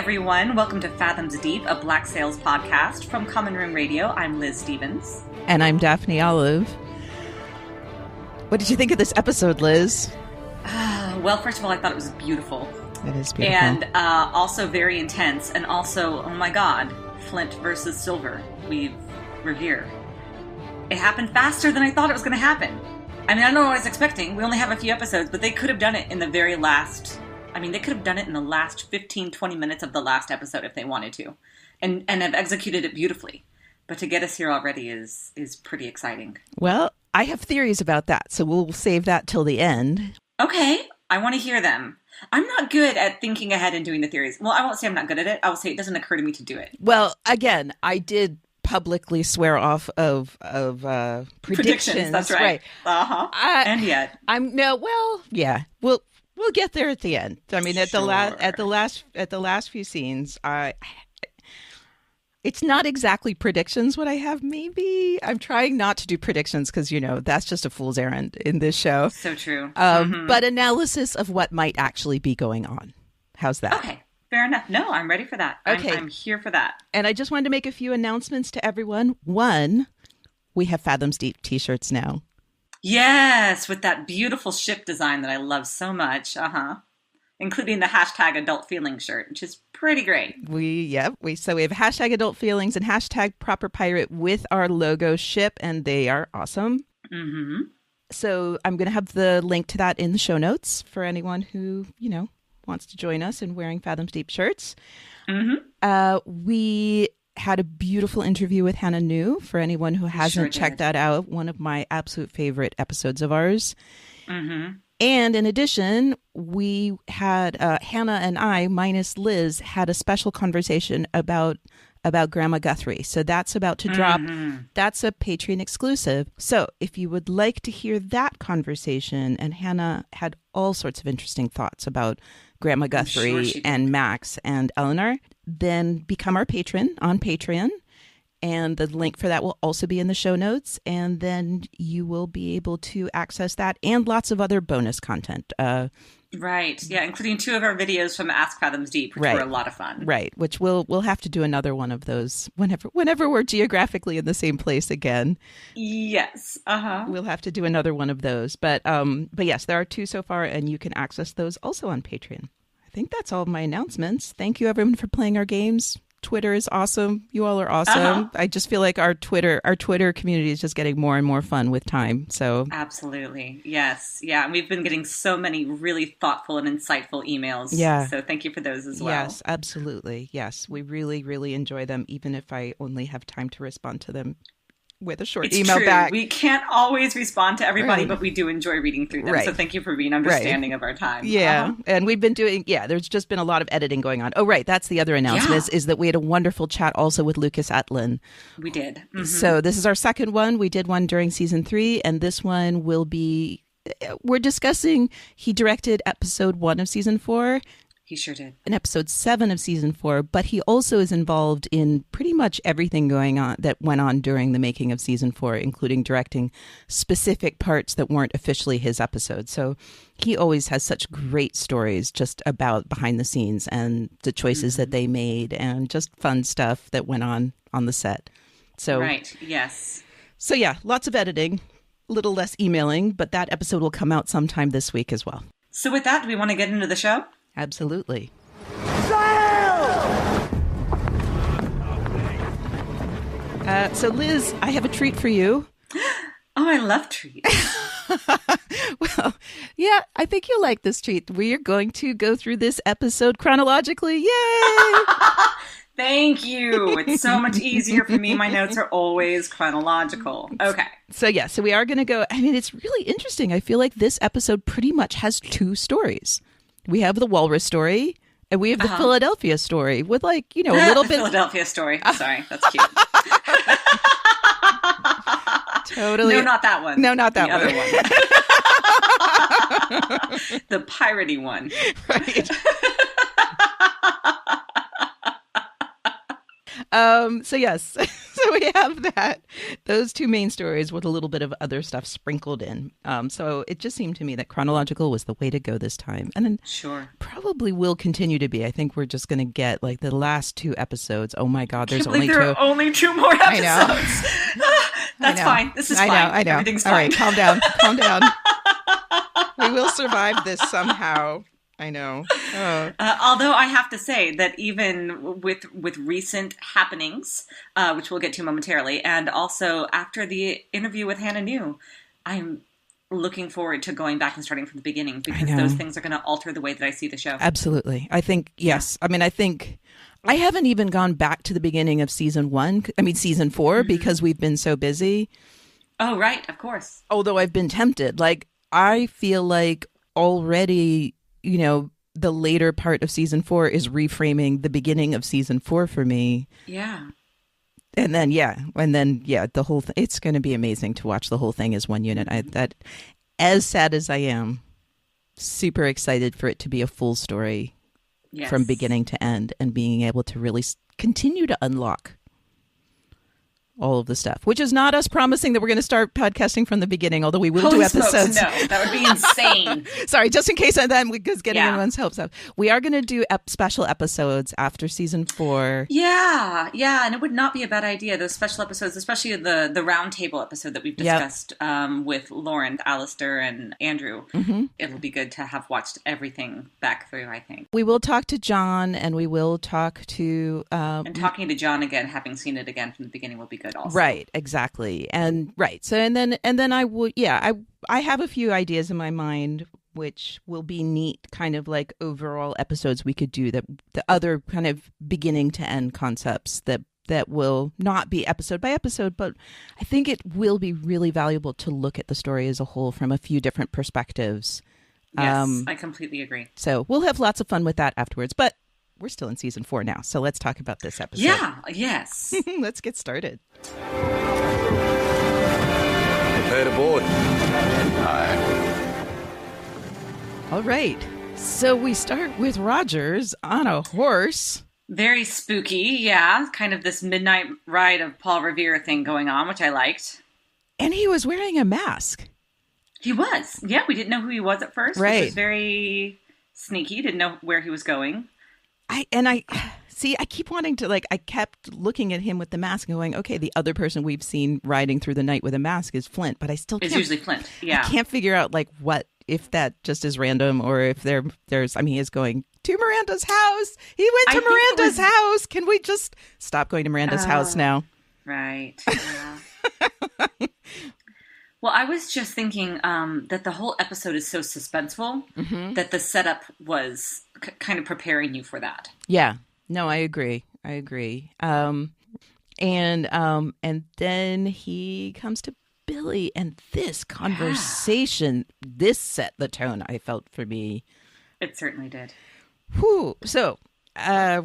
everyone. Welcome to Fathoms Deep, a Black Sails podcast from Common Room Radio. I'm Liz Stevens. And I'm Daphne Olive. What did you think of this episode, Liz? Well, first of all, I thought it was beautiful. It is beautiful. And also very intense. And also, oh my God, Flint versus Silver. We're here. It happened faster than I thought it was going to happen. I mean, I don't know what I was expecting. We only have a few episodes, but they could have done it in the very last... I mean, they could have done it in the last 15, 20 minutes of the last episode if they wanted to. And have executed it beautifully. But to get us here already is pretty exciting. Well, I have theories about that, so we'll save that till the end. Okay, I want to hear them. I'm not good at thinking ahead and doing the theories. Well, I won't say I'm not good at it. I will say it doesn't occur to me to do it. Well, again, I did publicly swear off of predictions. That's right. Uh-huh. And yet. We'll get there at the end. I mean, at the last few scenes, it's not exactly predictions what I have. Maybe I'm trying not to do predictions because, that's just a fool's errand in this show. So true. But analysis of what might actually be going on. How's that? Okay. Fair enough. No, I'm ready for that. Okay. I'm here for that. And I just wanted to make a few announcements to everyone. One, we have Fathoms Deep t-shirts now. Yes, with that beautiful ship design that I love so much. Including the hashtag adult feelings shirt, which is pretty great. We have hashtag adult feelings and hashtag proper pirate with our logo ship, and they are awesome. Mm-hmm. So I'm going to have the link to that in the show notes for anyone who, wants to join us in wearing Fathoms Deep shirts. Mm-hmm. We had a beautiful interview with Hannah New. For anyone who hasn't checked that out, one of my absolute favorite episodes of ours. Mm-hmm. And in addition, we had Hannah and I, minus Liz, had a special conversation about Grandma Guthrie. So that's about to drop. Mm-hmm. That's a Patreon exclusive. So if you would like to hear that conversation, and Hannah had all sorts of interesting thoughts about Grandma Guthrie and Max and Eleanor, then become our patron on Patreon. And the link for that will also be in the show notes. And then you will be able to access that and lots of other bonus content. Right. Yeah, including 2 of our videos from Ask Fathoms Deep, which were a lot of fun. Right. Which we'll have to do another one of those whenever we're geographically in the same place again. Yes. Uh-huh. We'll have to do another one of those. But yes, there are 2 so far, and you can access those also on Patreon. I think that's all of my announcements. Thank you, everyone, for playing our games. Twitter is awesome. You all are awesome. Uh-huh. I just feel like our Twitter community is just getting more and more fun with time. So absolutely. Yes. Yeah. And we've been getting so many really thoughtful and insightful emails. Yeah. So thank you for those as well. Yes, absolutely. Yes. We really, really enjoy them, even if I only have time to respond to them with a short email back. We can't always respond to everybody, but we do enjoy reading through them. Right. So thank you for being understanding of our time. Yeah. Uh-huh. And we've been doing, there's just been a lot of editing going on. Oh, right. That's the other announcement is that we had a wonderful chat also with Lucas Atlin. We did. Mm-hmm. So this is our second one. We did one during season 3, and this one will be, we're discussing, he directed episode 1 of season 4. He sure did. In episode 7 of season 4, but he also is involved in pretty much everything going on that went on during the making of season 4, including directing specific parts that weren't officially his episodes. So he always has such great stories just about behind the scenes and the choices that they made and just fun stuff that went on the set. So right. Yes. So yeah, lots of editing, a little less emailing, but that episode will come out sometime this week as well. So with that, do we want to get into the show? Absolutely. So Liz, I have a treat for you. Oh, I love treats. Well, yeah, I think you'll like this treat. We are going to go through this episode chronologically. Yay! Thank you. It's so much easier for me. My notes are always chronological. Okay. So we are going to go. I mean, it's really interesting. I feel like this episode pretty much has 2 stories. We have the walrus story, and we have the Philadelphia story with a little bit. Philadelphia story. Sorry, that's cute. Totally. No, not that one. No, not that the other one. The piratey one. Right. So yes. So we have that, those two main stories with a little bit of other stuff sprinkled in. So it just seemed to me that chronological was the way to go this time. And then sure, probably will continue to be. I think we're just going to get like the last 2 episodes. Oh my God, there's only 2. There are only 2 more episodes. I know. That's fine. This is fine. I know. Everything's All fine. right, calm down. Calm down. We will survive this somehow. I know. Oh. Although I have to say that even with recent happenings, which we'll get to momentarily, and also after the interview with Hannah New, I'm looking forward to going back and starting from the beginning, because those things are going to alter the way that I see the show. Absolutely. I think, yes. I mean, I think I haven't even gone back to the beginning of season 4, because we've been so busy. Oh, right. Of course. Although I've been tempted. Like, I feel like already, you know, the later part of season 4 is reframing the beginning of season 4 for me. Yeah. And then, the whole thing, it's going to be amazing to watch the whole thing as one unit. That, as sad as I am, super excited for it to be a full story from beginning to end, and being able to really continue to unlock all of the stuff, which is not us promising that we're going to start podcasting from the beginning, although we will do episodes. No, that would be insane. Sorry, just in case then because getting everyone's hopes up. We are going to do special episodes after season 4. Yeah, and it would not be a bad idea. Those special episodes, especially the roundtable episode that we've discussed with Lauren, Alistair, and Andrew. Mm-hmm. It'll be good to have watched everything back through, I think. We will talk to John, and we will talk to... and talking to John again, having seen it again from the beginning, will be good. Also. Right, exactly. And right. So and then I would I have a few ideas in my mind which will be neat kind of like overall episodes we could do, that the other kind of beginning to end concepts that will not be episode by episode, but I think it will be really valuable to look at the story as a whole from a few different perspectives. Yes, I completely agree. So we'll have lots of fun with that afterwards, but we're still in season 4 now, so let's talk about this episode. Yeah, yes. Let's get started. Prepare to board. Aye. All right. So we start with Rogers on a horse. Very spooky, yeah. Kind of this midnight ride of Paul Revere thing going on, which I liked. And he was wearing a mask. He was. Yeah, we didn't know who he was at first. Right. Which was very sneaky. Didn't know where he was going. I keep wanting to, I kept looking at him with the mask and going, okay, the other person we've seen riding through the night with a mask is Flint, but I still can't. It's usually Flint, yeah. I can't figure out, what, if that just is random, or if there's, he is going to Miranda's house. He went to Miranda's house. Can we just stop going to Miranda's house now? Right. Yeah. Well, I was just thinking that the whole episode is so suspenseful that the setup was kind of preparing you for that. Yeah. No, I agree. And then he comes to Billy, and this conversation, this set the tone, I felt, for me. It certainly did. Whew. So, I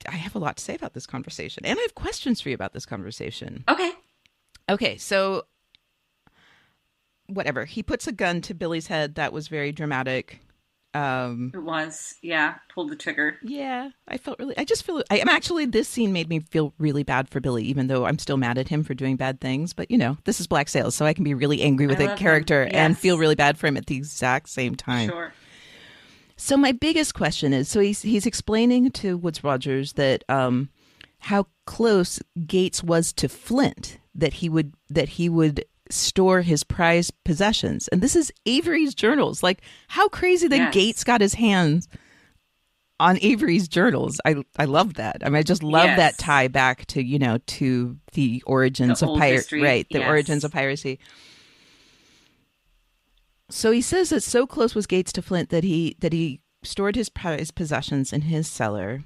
have a lot to say about this conversation, and I have questions for you about this conversation. Okay, so whatever. He puts a gun to Billy's head. That was very dramatic. It was, yeah. Pulled the trigger. Yeah, this scene made me feel really bad for Billy, even though I'm still mad at him for doing bad things. But, this is Black Sails, so I can be really angry with a character and feel really bad for him at the exact same time. Sure. So my biggest question is, he's explaining to Woodes Rogers that how close Gates was to Flint, that he would store his prized possessions. And this is Avery's journals. How crazy that Gates got his hands on Avery's journals. I love that. I just love that tie back to, to the origins of piracy. Right, the origins of piracy. So he says that so close was Gates to Flint that he stored his prized possessions in his cellar.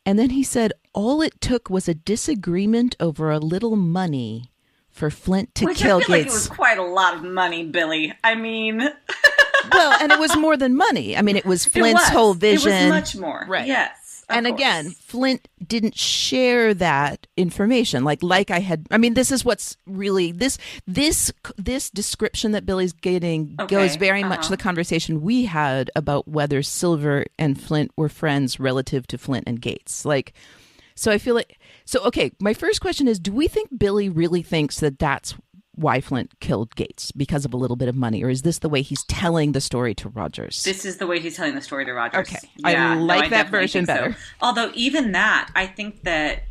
And then he said all it took was a disagreement over a little money for Flint to kill Gates. Which I feel like Gates. It was quite a lot of money, Billy. Well, and it was more than money. It was Flint's whole vision. It was much more. Right. Yes. And again, Flint didn't share that information. This is what's really this description that Billy's getting goes very much to the conversation we had about whether Silver and Flint were friends relative to Flint and Gates. So I feel So, okay, my first question is, do we think Billy really thinks that that's why Flint killed Gates, because of a little bit of money? Or is this the way he's telling the story to Rogers? This is the way he's telling the story to Rogers. Okay. Yeah, I like that version better. So. Although even that, I think that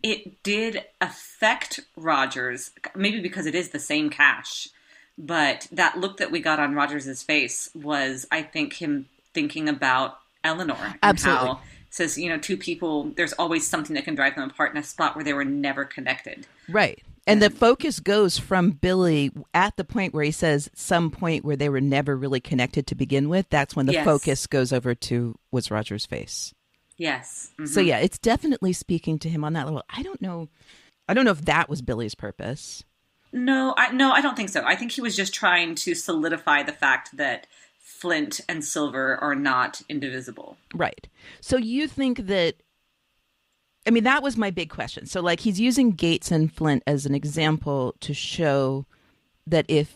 it did affect Rogers, maybe because it is the same cash. But that look that we got on Rogers' face was, I think, him thinking about Eleanor. Absolutely. And how it says, two people, there's always something that can drive them apart in a spot where they were never connected. Right. And the focus goes from Billy at the point where he says some point where they were never really connected to begin with. That's when the focus goes over to was Roger's face. Yes. Mm-hmm. So yeah, it's definitely speaking to him on that level. I don't know if that was Billy's purpose. No, I don't think so. I think he was just trying to solidify the fact that Flint and Silver are not indivisible. Right. So you think that, I mean, that was my big question. So like he's using Gates and Flint as an example to show that if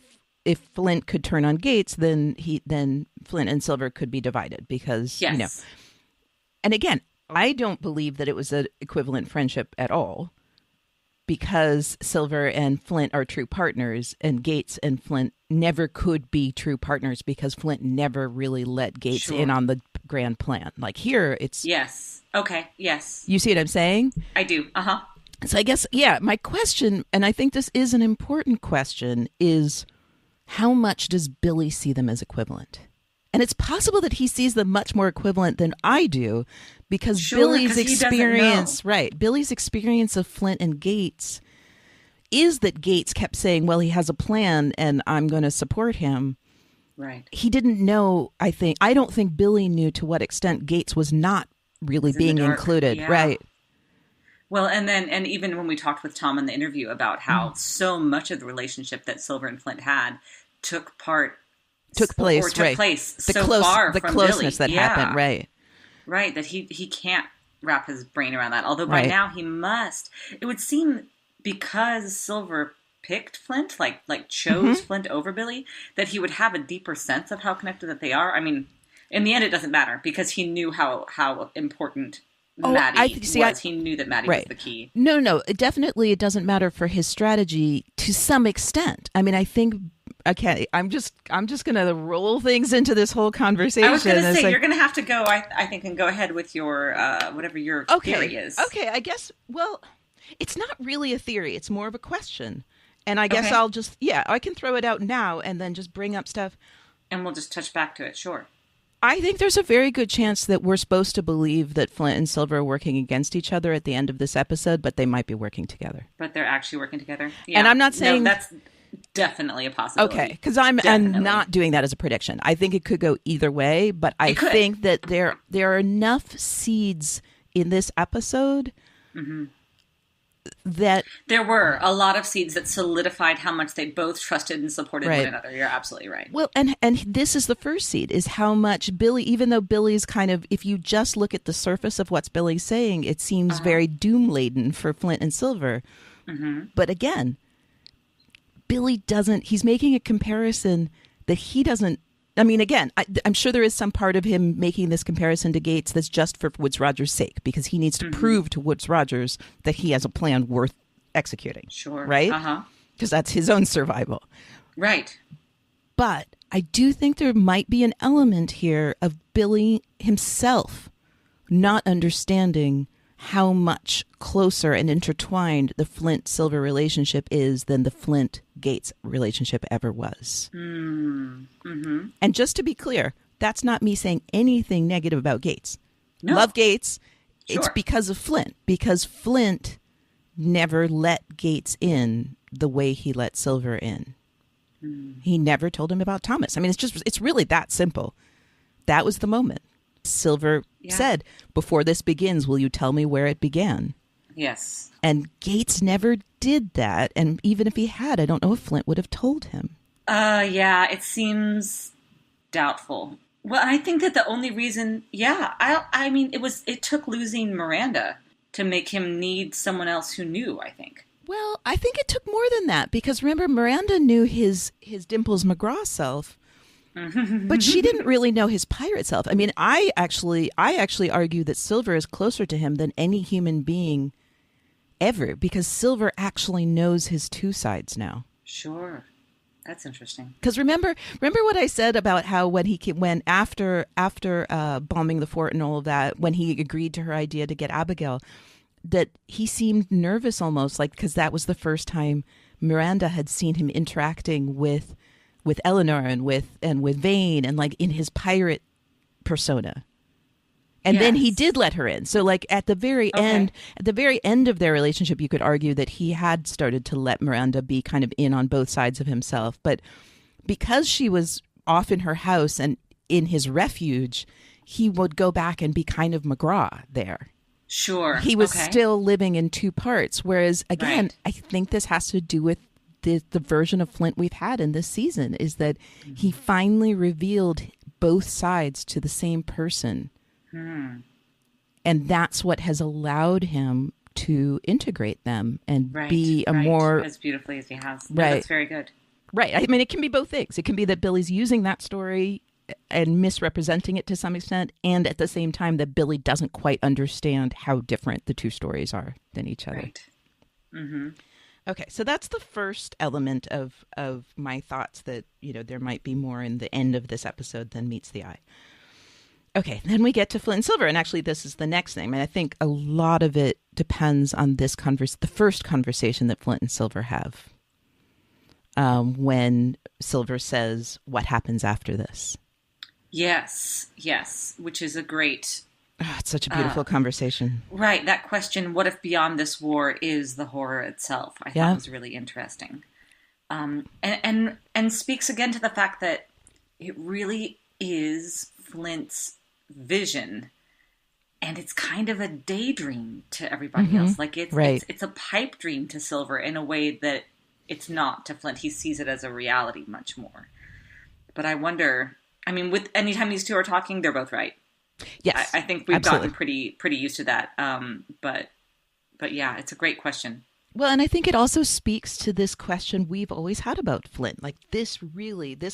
Flint could turn on Gates, then Flint and Silver could be divided because, and again, I don't believe that it was an equivalent friendship at all, because Silver and Flint are true partners, and Gates and Flint never could be true partners because Flint never really let Gates in on the grand plan. Like here, it's... Yes. Okay. Yes. You see what I'm saying? I do. Uh-huh. So I guess, my question, and I think this is an important question, is how much does Billy see them as equivalent? And it's possible that he sees them much more equivalent than I do, because Billy's experience, Billy's experience of Flint and Gates is that Gates kept saying, well, he has a plan and I'm going to support him. Right. He didn't know, I don't think Billy knew to what extent Gates was not really being included. Yeah. Right. Well, and even when we talked with Tom in the interview about how so much of the relationship that Silver and Flint had took place so far from closeness Billy. that happened, right? Right, that he can't wrap his brain around that. Although by now he must. It would seem because Silver picked Flint, like chose Flint over Billy, that he would have a deeper sense of how connected that they are. I mean, in the end, it doesn't matter because he knew how important Maddie was. He knew that Maddie was the key. No, definitely it doesn't matter for his strategy to some extent. I mean, I think... Okay, I'm just going to roll things into this whole conversation. I was going to say, you're going to have to go, I think, and go ahead with your, whatever your theory is. Okay, I guess, well, it's not really a theory. It's more of a question. And I guess I'll just, I can throw it out now and then just bring up stuff. And we'll just touch back to it, sure. I think there's a very good chance that we're supposed to believe that Flint and Silver are working against each other at the end of this episode, but they might be working together. But they're actually working together? Yeah. And I'm not saying... No, that's definitely a possibility. Okay, because I'm not doing that as a prediction. I think it could go either way, but I think that there are enough seeds in this episode that... There were a lot of seeds that solidified how much they both trusted and supported one another. You're absolutely right. Well, and this is the first seed, is how much Billy, even though Billy's kind of, if you just look at the surface of what's Billy's saying, it seems very doom-laden for Flint and Silver. But again... Billy doesn't, he's making a comparison that he doesn't, I mean, again, I'm sure there is some part of him making this comparison to Gates that's just for Woodes Rogers' sake, because he needs to prove to Woodes Rogers that he has a plan worth executing. Sure. Right? Because that's his own survival. Right. But I do think there might be an element here of Billy himself not understanding how much closer and intertwined the Flint-Silver relationship is than the Flint-Gates relationship ever was. And just to be clear, that's not me saying anything negative about Gates. No. Love Gates. Sure. It's because of Flint. Because Flint never let Gates in the way he let Silver in. He never told him about Thomas. I mean, it's really that simple. That was the moment. Silver said, before this begins, will you tell me where it began? Yes. And Gates never did that. And even if he had, I don't know if Flint would have told him. It seems doubtful. Well, I think that the only reason, I mean, it took losing Miranda to make him need someone else who knew, I think. Well, I think it took more than that, because remember, Miranda knew his Dimples McGraw self. But she didn't really know his pirate self. I mean, I actually argue that Silver is closer to him than any human being ever, because Silver actually knows his two sides now. Sure. That's interesting. Because remember what I said about how when after bombing the fort and all of that, when he agreed to her idea to get Abigail, that he seemed nervous almost, like, because that was the first time Miranda had seen him interacting with Eleanor and with Vane, and like in his pirate persona. And then he did let her in. So like at the very end of their relationship, you could argue that he had started to let Miranda be kind of in on both sides of himself. But because she was off in her house and in his refuge, he would go back and be kind of McGraw there. Sure. He was still living in two parts. Whereas, again, I think this has to do with the version of Flint we've had in this season, is that he finally revealed both sides to the same person. And that's what has allowed him to integrate them and be a more... as beautifully as he has. No, that's very good. Right. I mean, it can be both things. It can be that Billy's using that story and misrepresenting it to some extent, and at the same time that Billy doesn't quite understand how different the two stories are than each other. Right. Mm-hmm. Okay, so that's the first element of my thoughts, that, there might be more in the end of this episode than meets the eye. Okay, then we get to Flint and Silver, and actually this is the next thing. I mean, I think a lot of it depends on the first conversation that Flint and Silver have, when Silver says, "What happens after this?" Yes, which is a great... Oh, it's such a beautiful conversation. Right, that question, what if beyond this war is the horror itself, I thought was really interesting. And speaks again to the fact that it really is Flint's vision, and it's kind of a daydream to everybody else. Like it's a pipe dream to Silver in a way that it's not to Flint. He sees it as a reality much more. But I wonder, I mean, with anytime these two are talking, they're both right. Yes, I think we've gotten pretty used to that. But yeah, it's a great question. Well, and I think it also speaks to this question we've always had about Flint. Like this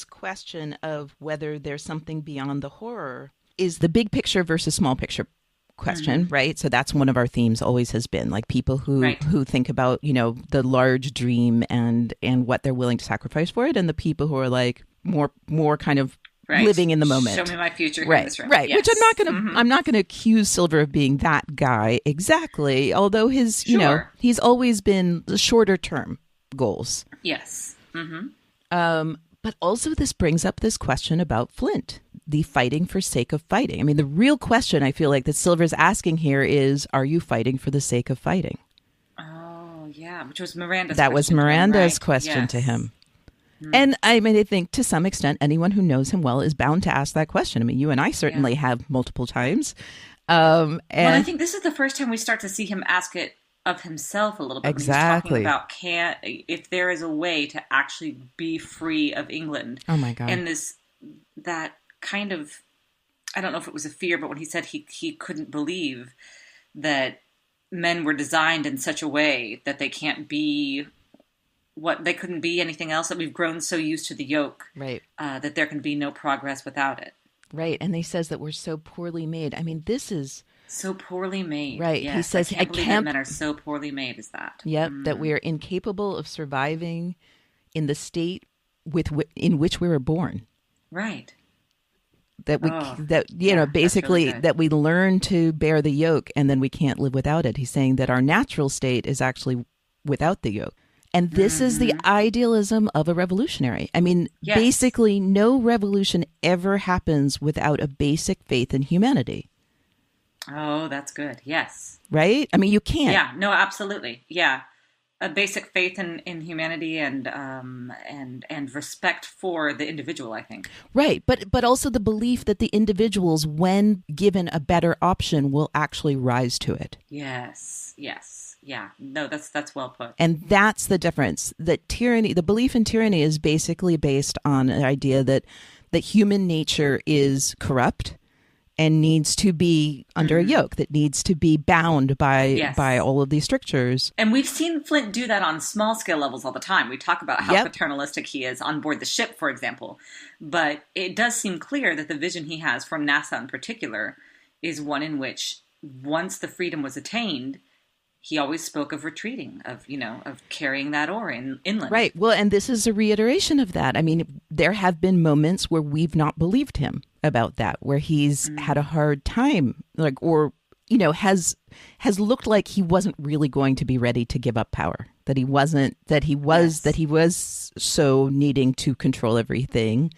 question of whether there's something beyond the horror is the big picture versus small picture question, right? So that's one of our themes always has been, like, people who think about, the large dream and what they're willing to sacrifice for it, and the people who are like more kind of living in the moment. Show me my future here in this room. Right. Yes. Which I'm not gonna accuse Silver of being that guy exactly, although his he's always been the shorter term goals. Yes. But also this brings up this question about Flint, the fighting for sake of fighting. I mean, the real question I feel like that Silver's asking here is, are you fighting for the sake of fighting? Oh, yeah, which was Miranda's question. That was Miranda's right? question to him. And I mean, I think to some extent, anyone who knows him well is bound to ask that question. I mean, you and I certainly have multiple times. And I think this is the first time we start to see him ask it of himself a little bit. Exactly. When he's talking about if there is a way to actually be free of England. Oh my God. And that kind of, I don't know if it was a fear, but when he said he couldn't believe that men were designed in such a way that they can't be they couldn't be anything else, that we've grown so used to the yoke, right? That there can be no progress without it. Right. And he says that we're so poorly made. I mean, this is so poorly made. Right. Yes, he says, I can't believe that men are so poorly made as that. Yep. That we are incapable of surviving in the state in which we were born. Right. That basically really that we learn to bear the yoke and then we can't live without it. He's saying that our natural state is actually without the yoke. And this is the idealism of a revolutionary. I mean, basically no revolution ever happens without a basic faith in humanity. Oh, that's good. Yes. Right? I mean, you can't. Yeah, no, absolutely. Yeah. A basic faith in humanity and respect for the individual, I think. Right. But also the belief that the individuals, when given a better option, will actually rise to it. Yes. Yeah. No, that's well put. And that's the difference. That tyranny, the belief in tyranny, is basically based on an idea that human nature is corrupt and needs to be under a yoke, that needs to be bound by all of these strictures. And we've seen Flint do that on small scale levels all the time. We talk about how paternalistic he is on board the ship, for example. But it does seem clear that the vision he has from NASA in particular is one in which once the freedom was attained, he always spoke of retreating, of, of carrying that oar inland. Right. Well, and this is a reiteration of that. I mean, there have been moments where we've not believed him about that, where he's had a hard time, or has looked like he wasn't really going to be ready to give up power, that he was so needing to control everything.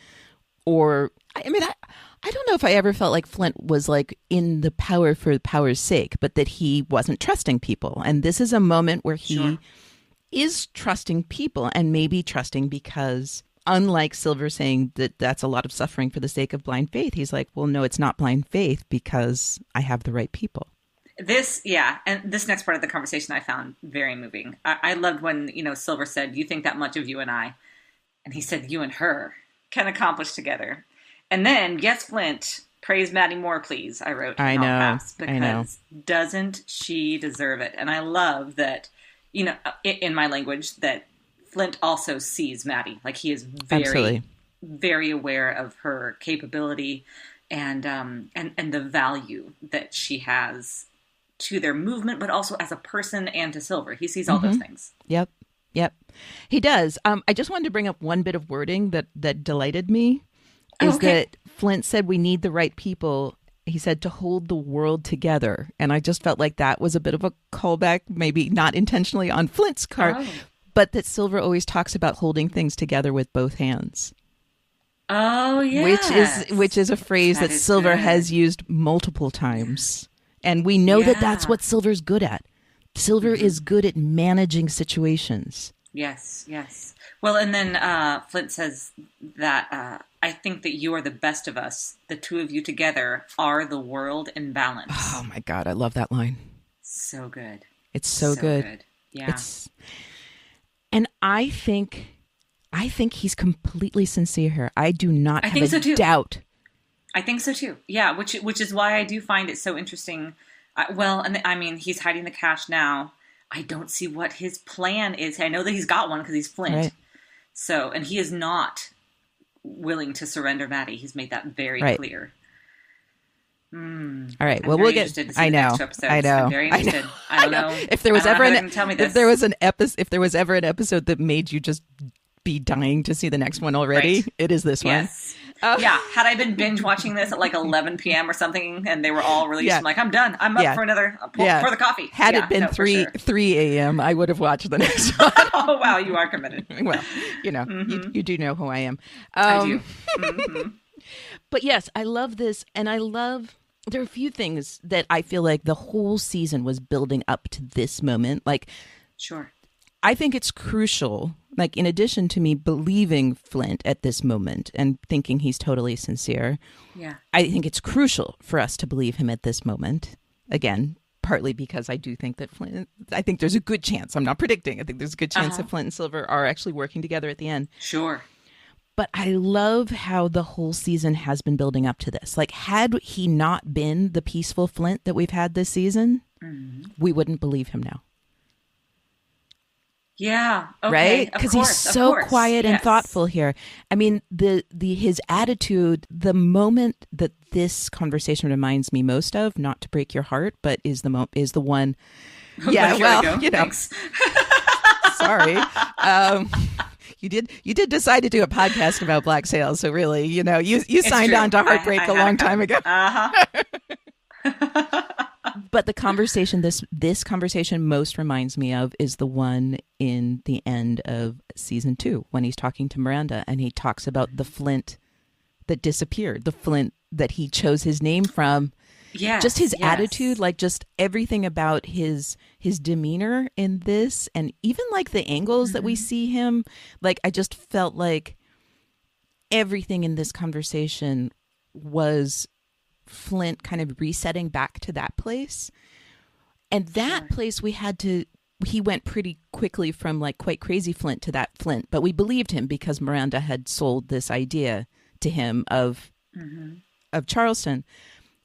Or, I mean, I don't know if I ever felt like Flint was like in the power for power's sake, but that he wasn't trusting people. And this is a moment where he is trusting people, and maybe trusting because, unlike Silver saying that that's a lot of suffering for the sake of blind faith, he's like, well, no, it's not blind faith because I have the right people. And this next part of the conversation I found very moving. I loved when, Silver said, you think that much of you and I. And he said, you and her can accomplish together. And then, yes, Flint, praise Maddie more, please, I wrote in all caps, because doesn't she deserve it? And I love that, in my language, that Flint also sees Maddie. Like, he is very, very aware of her capability and the value that she has to their movement, but also as a person and to Silver. He sees all those things. Yep. He does. I just wanted to bring up one bit of wording that delighted me. That Flint said we need the right people, he said, to hold the world together. And I just felt like that was a bit of a callback, maybe not intentionally on Flint's part, but that Silver always talks about holding things together with both hands. Oh, yeah. Which is a phrase that Silver has used multiple times. And we know that that's what Silver's good at. Silver is good at managing situations. Yes. Well, and then Flint says that I think that you are the best of us. The two of you together are the world in balance. Oh, my God. I love that line. So good. It's so good. Yeah. And I think he's completely sincere here. I do not have a doubt. I think so, too. Yeah, which is why I do find it so interesting. He's hiding the cash now. I don't see what his plan is. I know that he's got one because he's Flint. Right. So, and he is not willing to surrender Maddie. He's made that very clear. All right. Well, we'll get. I know. I'm very interested. I don't know if there was ever if there was ever an episode that made you just be dying to see the next one already, it is this one. Yeah. Had I been binge watching this at like 11 p.m. or something, and they were all released, I'm like, I'm done. I'm up for another pour the coffee. Had it been 3 a.m., I would have watched the next one. Oh wow, you are committed. Well, you do know who I am. I do. But yes, I love this, and there are a few things that I feel like the whole season was building up to this moment. Like, sure. I think it's crucial, like, in addition to me believing Flint at this moment and thinking he's totally sincere, I think it's crucial for us to believe him at this moment. Again, partly because I do think that I think there's a good chance, I'm not predicting, I think there's a good chance that Flint and Silver are actually working together at the end. Sure. But I love how the whole season has been building up to this. Like, had he not been the peaceful Flint that we've had this season, we wouldn't believe him now. Yeah. Okay. Right? Because he's so quiet and thoughtful here. I mean, his attitude, the moment that this conversation reminds me most of, not to break your heart, but is the one. Yeah. Well, Thanks. Sorry. You did decide to do a podcast about Black Sails, so really, you signed on to heartbreak a long time ago. But the conversation, this conversation most reminds me of is the one in the end of season 2 when he's talking to Miranda and he talks about the Flint that disappeared, the Flint that he chose his name from. Yes, just his attitude, like just everything about his demeanor in this, and even like the angles that we see him. Like, I just felt like everything in this conversation was Flint kind of resetting back to that place. And that place he went pretty quickly from like quite crazy Flint to that Flint, but we believed him because Miranda had sold this idea to him of Charleston.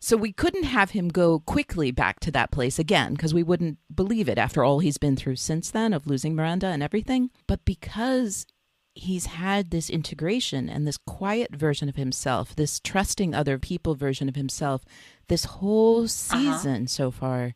So we couldn't have him go quickly back to that place again because we wouldn't believe it after all he's been through since then of losing Miranda and everything. But because he's had this integration and this quiet version of himself, this trusting other people version of himself, this whole season so far,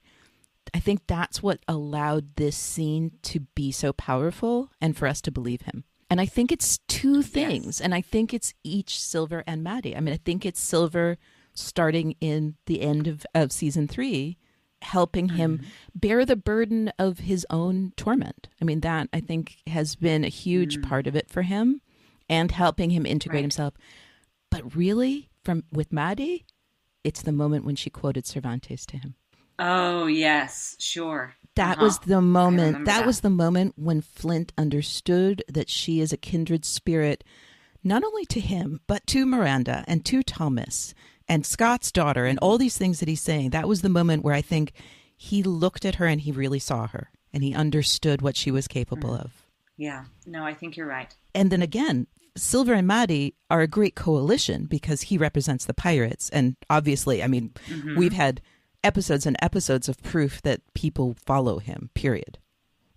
I think that's what allowed this scene to be so powerful and for us to believe him. And I think it's two things. Yes. And I think it's each Silver and Maddie. I mean, I think it's Silver starting in the end of season 3, helping him bear the burden of his own torment. I mean, that I think has been a huge part of it for him and helping him integrate himself. But really, with Maddie, it's the moment when she quoted Cervantes to him. Oh, yes, sure. That was the moment. That was the moment when Flint understood that she is a kindred spirit, not only to him, but to Miranda and to Thomas and Scott's daughter and all these things that he's saying. That was the moment where I think he looked at her and he really saw her and he understood what she was capable of. Yeah, no, I think you're right. And then again, Silver and Maddie are a great coalition because he represents the pirates. And obviously, I mean, we've had episodes and episodes of proof that people follow him, period.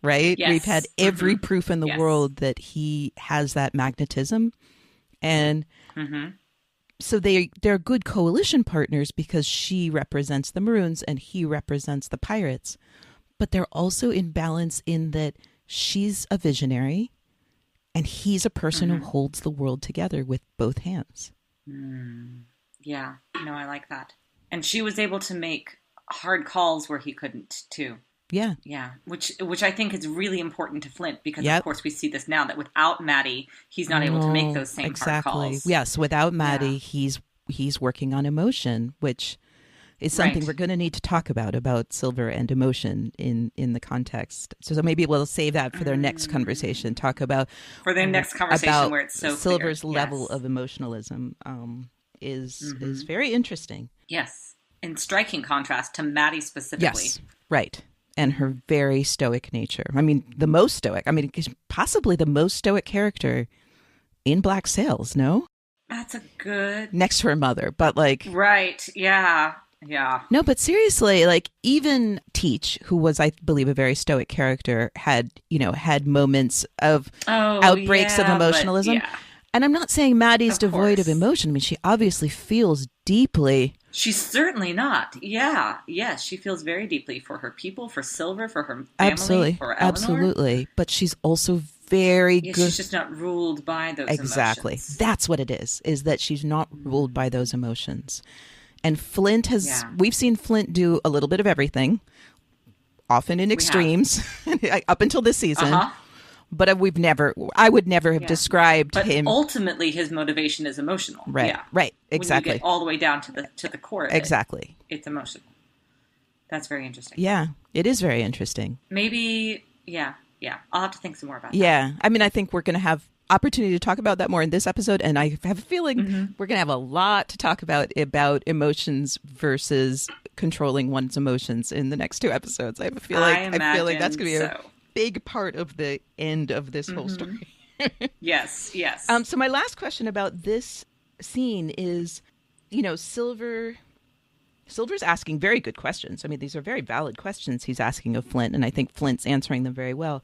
Right? Yes. We've had every proof in the world that he has that magnetism. And so they're good coalition partners because she represents the Maroons and he represents the pirates. But they're also in balance in that she's a visionary and he's a person who holds the world together with both hands. Yeah, no, I like that. And she was able to make hard calls where he couldn't, too. Yeah. Yeah, which I think is really important to Flint because, of course, we see this now that without Maddie, he's not able to make those same hard calls. Yes, without Maddie, he's working on emotion, which is something we're going to need to talk about Silver and emotion in the context. So maybe we'll save that for their next conversation, talk about... For their next conversation where it's so Silver's clear. level of emotionalism is very interesting. Yes, in striking contrast to Maddie specifically. Yes, right. And her very stoic nature. I mean, the most stoic. I mean, possibly the most stoic character in Black Sails, no? That's a good... Next to her mother, but like... Right, yeah. No, but seriously, like even Teach, who was, I believe, a very stoic character, had moments of outbreaks of emotionalism. And I'm not saying Maddie's devoid of emotion. I mean, she obviously feels deeply. She's certainly not. Yeah. Yes, she feels very deeply for her people, for Silver, for her family, for Eleanor. Absolutely. But she's also very good. She's just not ruled by those emotions. That's what it is that she's not ruled by those emotions. And Flint we've seen Flint do a little bit of everything, often in extremes, up until this season. But I would never have described him. But ultimately, his motivation is emotional. Right. Yeah. Right. Exactly. When you get all the way down to the core of it. Exactly. It's emotional. That's very interesting. Yeah, it is very interesting. Maybe, yeah. I'll have to think some more about that. Yeah. I mean, I think we're going to have opportunity to talk about that more in this episode. And I have a feeling we're going to have a lot to talk about emotions versus controlling one's emotions in the next 2 episodes. I feel like that's going to be a big part of the end of this whole story. Yes. So my last question about this scene is, Silver's asking very good questions. I mean, these are very valid questions he's asking of Flint, and I think Flint's answering them very well.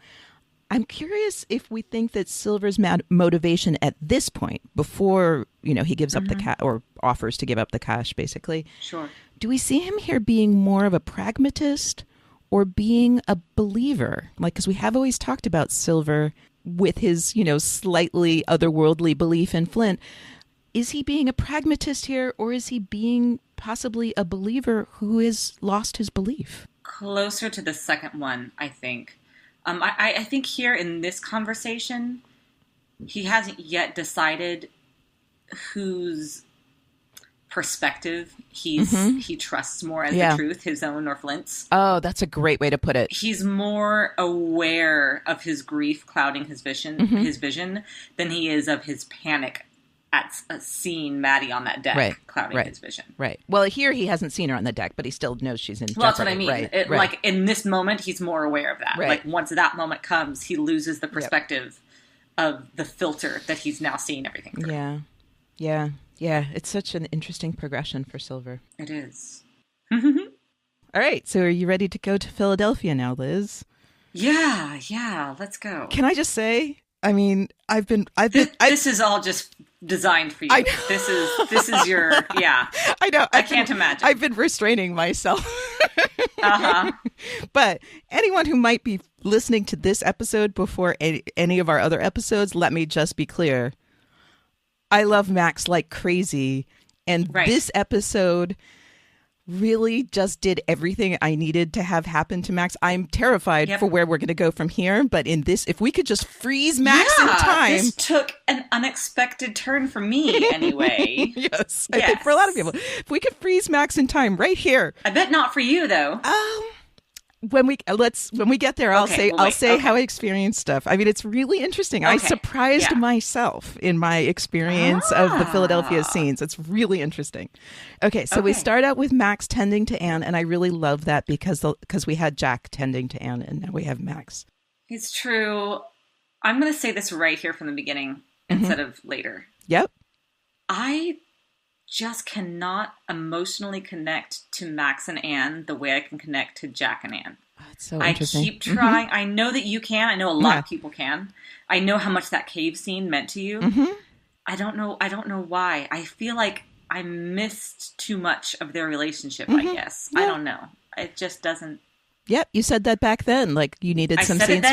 I'm curious if we think that Silver's motivation at this point, before, he gives up the cash or offers to give up the cash, basically. Sure. Do we see him here being more of a pragmatist or being a believer? Like, because we have always talked about Silver with his, slightly otherworldly belief in Flint. Is he being a pragmatist here, or is he being possibly a believer who has lost his belief? Closer to the second one, I think. I think here in this conversation, he hasn't yet decided whose perspective he trusts more as the truth, his own or Flint's. Oh, that's a great way to put it. He's more aware of his grief clouding his vision, than he is of his panic at seeing Maddie on that deck clouding his vision. Right. Well, here he hasn't seen her on the deck, but he still knows she's in jeopardy. Well, that's what I mean. Like, in this moment, he's more aware of that. Right. Like, once that moment comes, he loses the perspective of the filter that he's now seeing everything through. Yeah. It's such an interesting progression for Silver. It is. All right. So are you ready to go to Philadelphia now, Liz? Yeah. Let's go. Can I just say, I mean, I've been. This is all just designed for you. This is your, yeah. I know. I can't imagine. I've been restraining myself. Uh-huh. But anyone who might be listening to this episode before any of our other episodes, let me just be clear. I love Max like crazy. And this episode really just did everything I needed to have happen to Max. I'm terrified for where we're going to go from here. But in this, if we could just freeze Max in time. This took an unexpected turn for me anyway. Yes. I think for a lot of people. If we could freeze Max in time right here. I bet not for you, though. When we get there, I'll say how I experienced stuff. I mean, it's really interesting. I surprised myself in my experience of the Philadelphia scenes. It's really interesting. Okay, so we start out with Max tending to Anne, and I really love that because we had Jack tending to Anne, and now we have Max. It's true. I'm going to say this right here from the beginning instead of later. Yep. I just cannot emotionally connect to Max and Anne the way I can connect to Jack and Anne. Oh, it's so interesting. I keep trying. Mm-hmm. I know that you can. I know a lot of people can. I know how much that cave scene meant to you. Mm-hmm. I don't know why. I feel like I missed too much of their relationship, I guess. Yeah. I don't know. It just doesn't. Yep, you said that back then. Like you needed some scenes,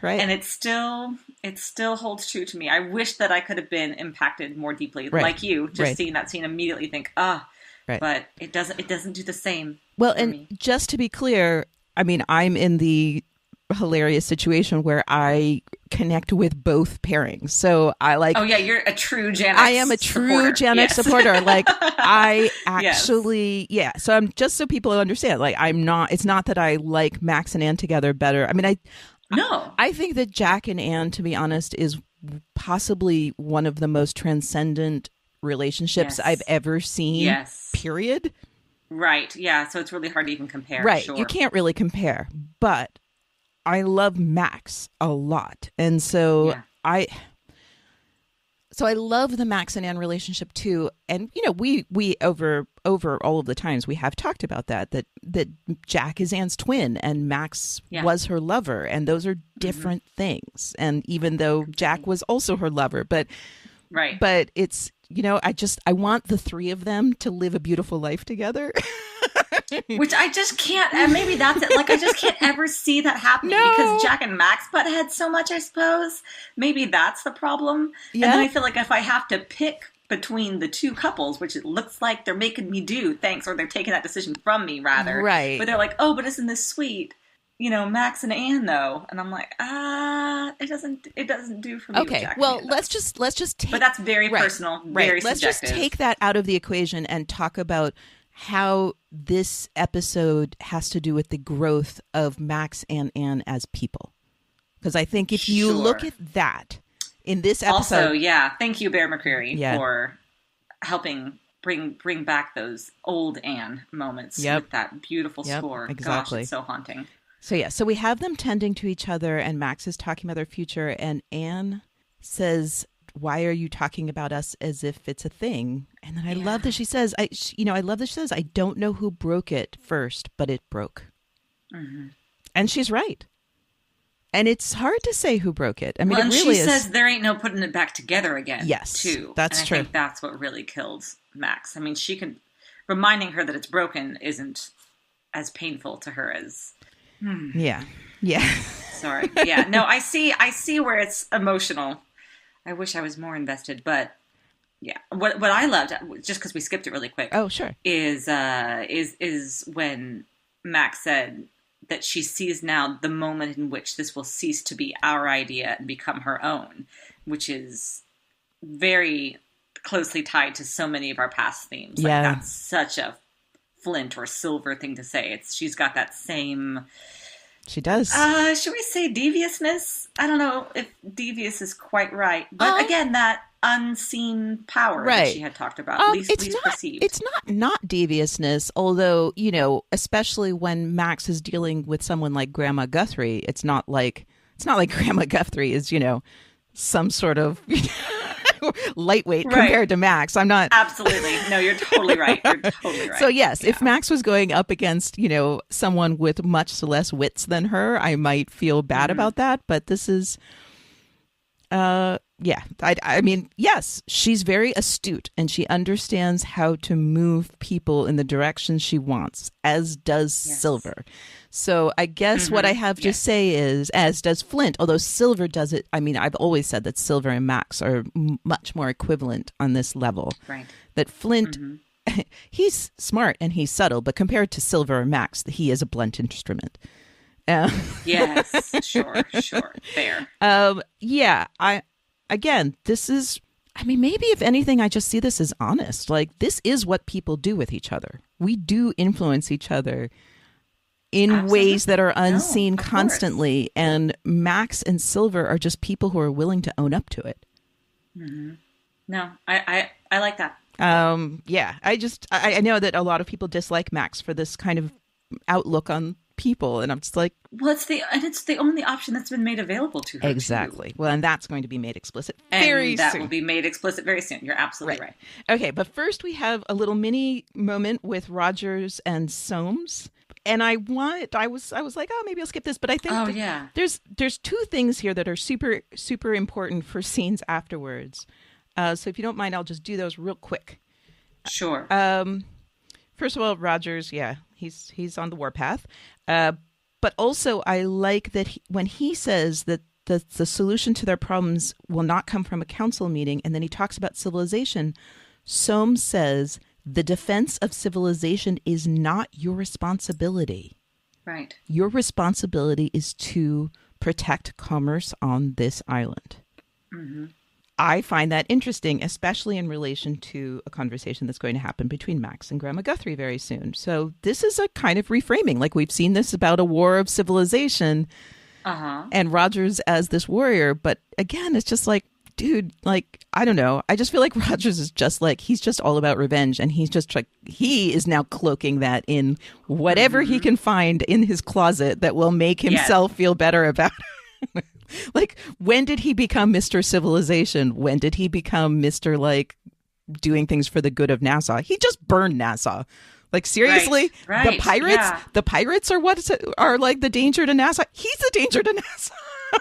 right? And it still holds true to me. I wish that I could have been impacted more deeply, like you. Just seeing that scene immediately, think, but it doesn't do the same. Well, and me. Just to be clear, I mean, I'm in the hilarious situation where I connect with both pairings. So I like. Oh yeah, you're a true Gen X. I am a true Gen X supporter. Like I actually, So I'm just so people understand. Like I'm not. It's not that I like Max and Anne together better. I mean, I think that Jack and Anne, to be honest, is possibly one of the most transcendent relationships I've ever seen. Yes. Period. Right. Yeah. So it's really hard to even compare. Right. Sure. You can't really compare, but I love Max a lot. And so I love the Max and Anne relationship too. And you know, we over all of the times we have talked about that Jack is Anne's twin and Max was her lover, and those are different things. And even though Jack was also her lover, but it's, you know, I want the three of them to live a beautiful life together. Which I just can't, and maybe that's it. Like, I just can't ever see that happening because Jack and Max butt heads so much, I suppose. Maybe that's the problem. Yeah. And then I feel like if I have to pick between the two couples, which it looks like they're making me do, or they're taking that decision from me, rather. Right. But they're like, oh, but isn't this sweet? You know, Max and Anne, though. And I'm like, it doesn't do for me. Okay, well, let's just take... But that's very personal, very Let's subjective. just take that out of the equation and talk about how this episode has to do with the growth of Max and Anne as people. Because I think if you look at that in this episode... Also, thank you, Bear McCreary, for helping bring back those old Anne moments with that beautiful score. Exactly. Gosh, it's so haunting. So we have them tending to each other, and Max is talking about their future, and Anne says, why are you talking about us as if it's a thing? And then I love that she says, I don't know who broke it first, but it broke. Mm-hmm. And she's right. And it's hard to say who broke it. I mean, it really is. She says there ain't no putting it back together again. Yes, too. That's true. I think that's what really killed Max. I mean, reminding her that it's broken isn't as painful to her as... Yeah. Sorry. Yeah. No, I see where it's emotional. I wish I was more invested, but yeah. What I loved, just because we skipped it really quick. Oh, sure. Is when Max said that she sees now the moment in which this will cease to be our idea and become her own, which is very closely tied to so many of our past themes. Like that's such a Flint or Silver thing to say. She's got that same... She does. Should we say deviousness? I don't know if devious is quite right. But again, that unseen power that she had talked about, at least perceived. It's not deviousness, although, you know, especially when Max is dealing with someone like Grandma Guthrie, it's not like Grandma Guthrie is, you know, some sort of... lightweight compared to Max. I'm not... Absolutely. No, you're totally right. So yes, if Max was going up against, you know, someone with much less wits than her, I might feel bad about that. But this is Yeah, I mean, yes, she's very astute and she understands how to move people in the direction she wants, as does Silver. So I guess what I have to say is, as does Flint, although Silver does it. I mean, I've always said that Silver and Max are much more equivalent on this level. Right. That Flint, he's smart and he's subtle, but compared to Silver or Max, he is a blunt instrument. Yes, sure, fair. Again, this is, I mean, maybe if anything, I just see this as honest. Like, this is what people do with each other. We do influence each other in ways that are unseen constantly. Course. And Max and Silver are just people who are willing to own up to it. Mm-hmm. No, I like that. I know that a lot of people dislike Max for this kind of outlook on people, and I'm just like, well, it's the only option that's been made available to her. Exactly. Too. Well, and that's going to be made explicit very soon. That will be made explicit very soon. You're absolutely right. Okay, but first we have a little mini moment with Rogers and Soames, and I was like, oh, maybe I'll skip this, but I think there's two things here that are super super important for scenes afterwards. So if you don't mind, I'll just do those real quick. Sure. First of all, Rogers, he's on the warpath. But also, I like that when he says that the solution to their problems will not come from a council meeting, and then he talks about civilization, Soames says, the defense of civilization is not your responsibility. Right. Your responsibility is to protect commerce on this island. Mm-hmm. I find that interesting, especially in relation to a conversation that's going to happen between Max and Grandma Guthrie very soon. So this is a kind of reframing. Like, we've seen this about a war of civilization and Rogers as this warrior. But again, it's just like, dude, like, I don't know. I just feel like Rogers is just like, he's just all about revenge. And he's just like, he is now cloaking that in whatever he can find in his closet that will make himself feel better about it. Like, when did he become Mr. Civilization? When did he become Mr. like doing things for the good of Nassau? He just burned Nassau. Like, seriously, right. The pirates are like the danger to Nassau. He's the danger to Nassau.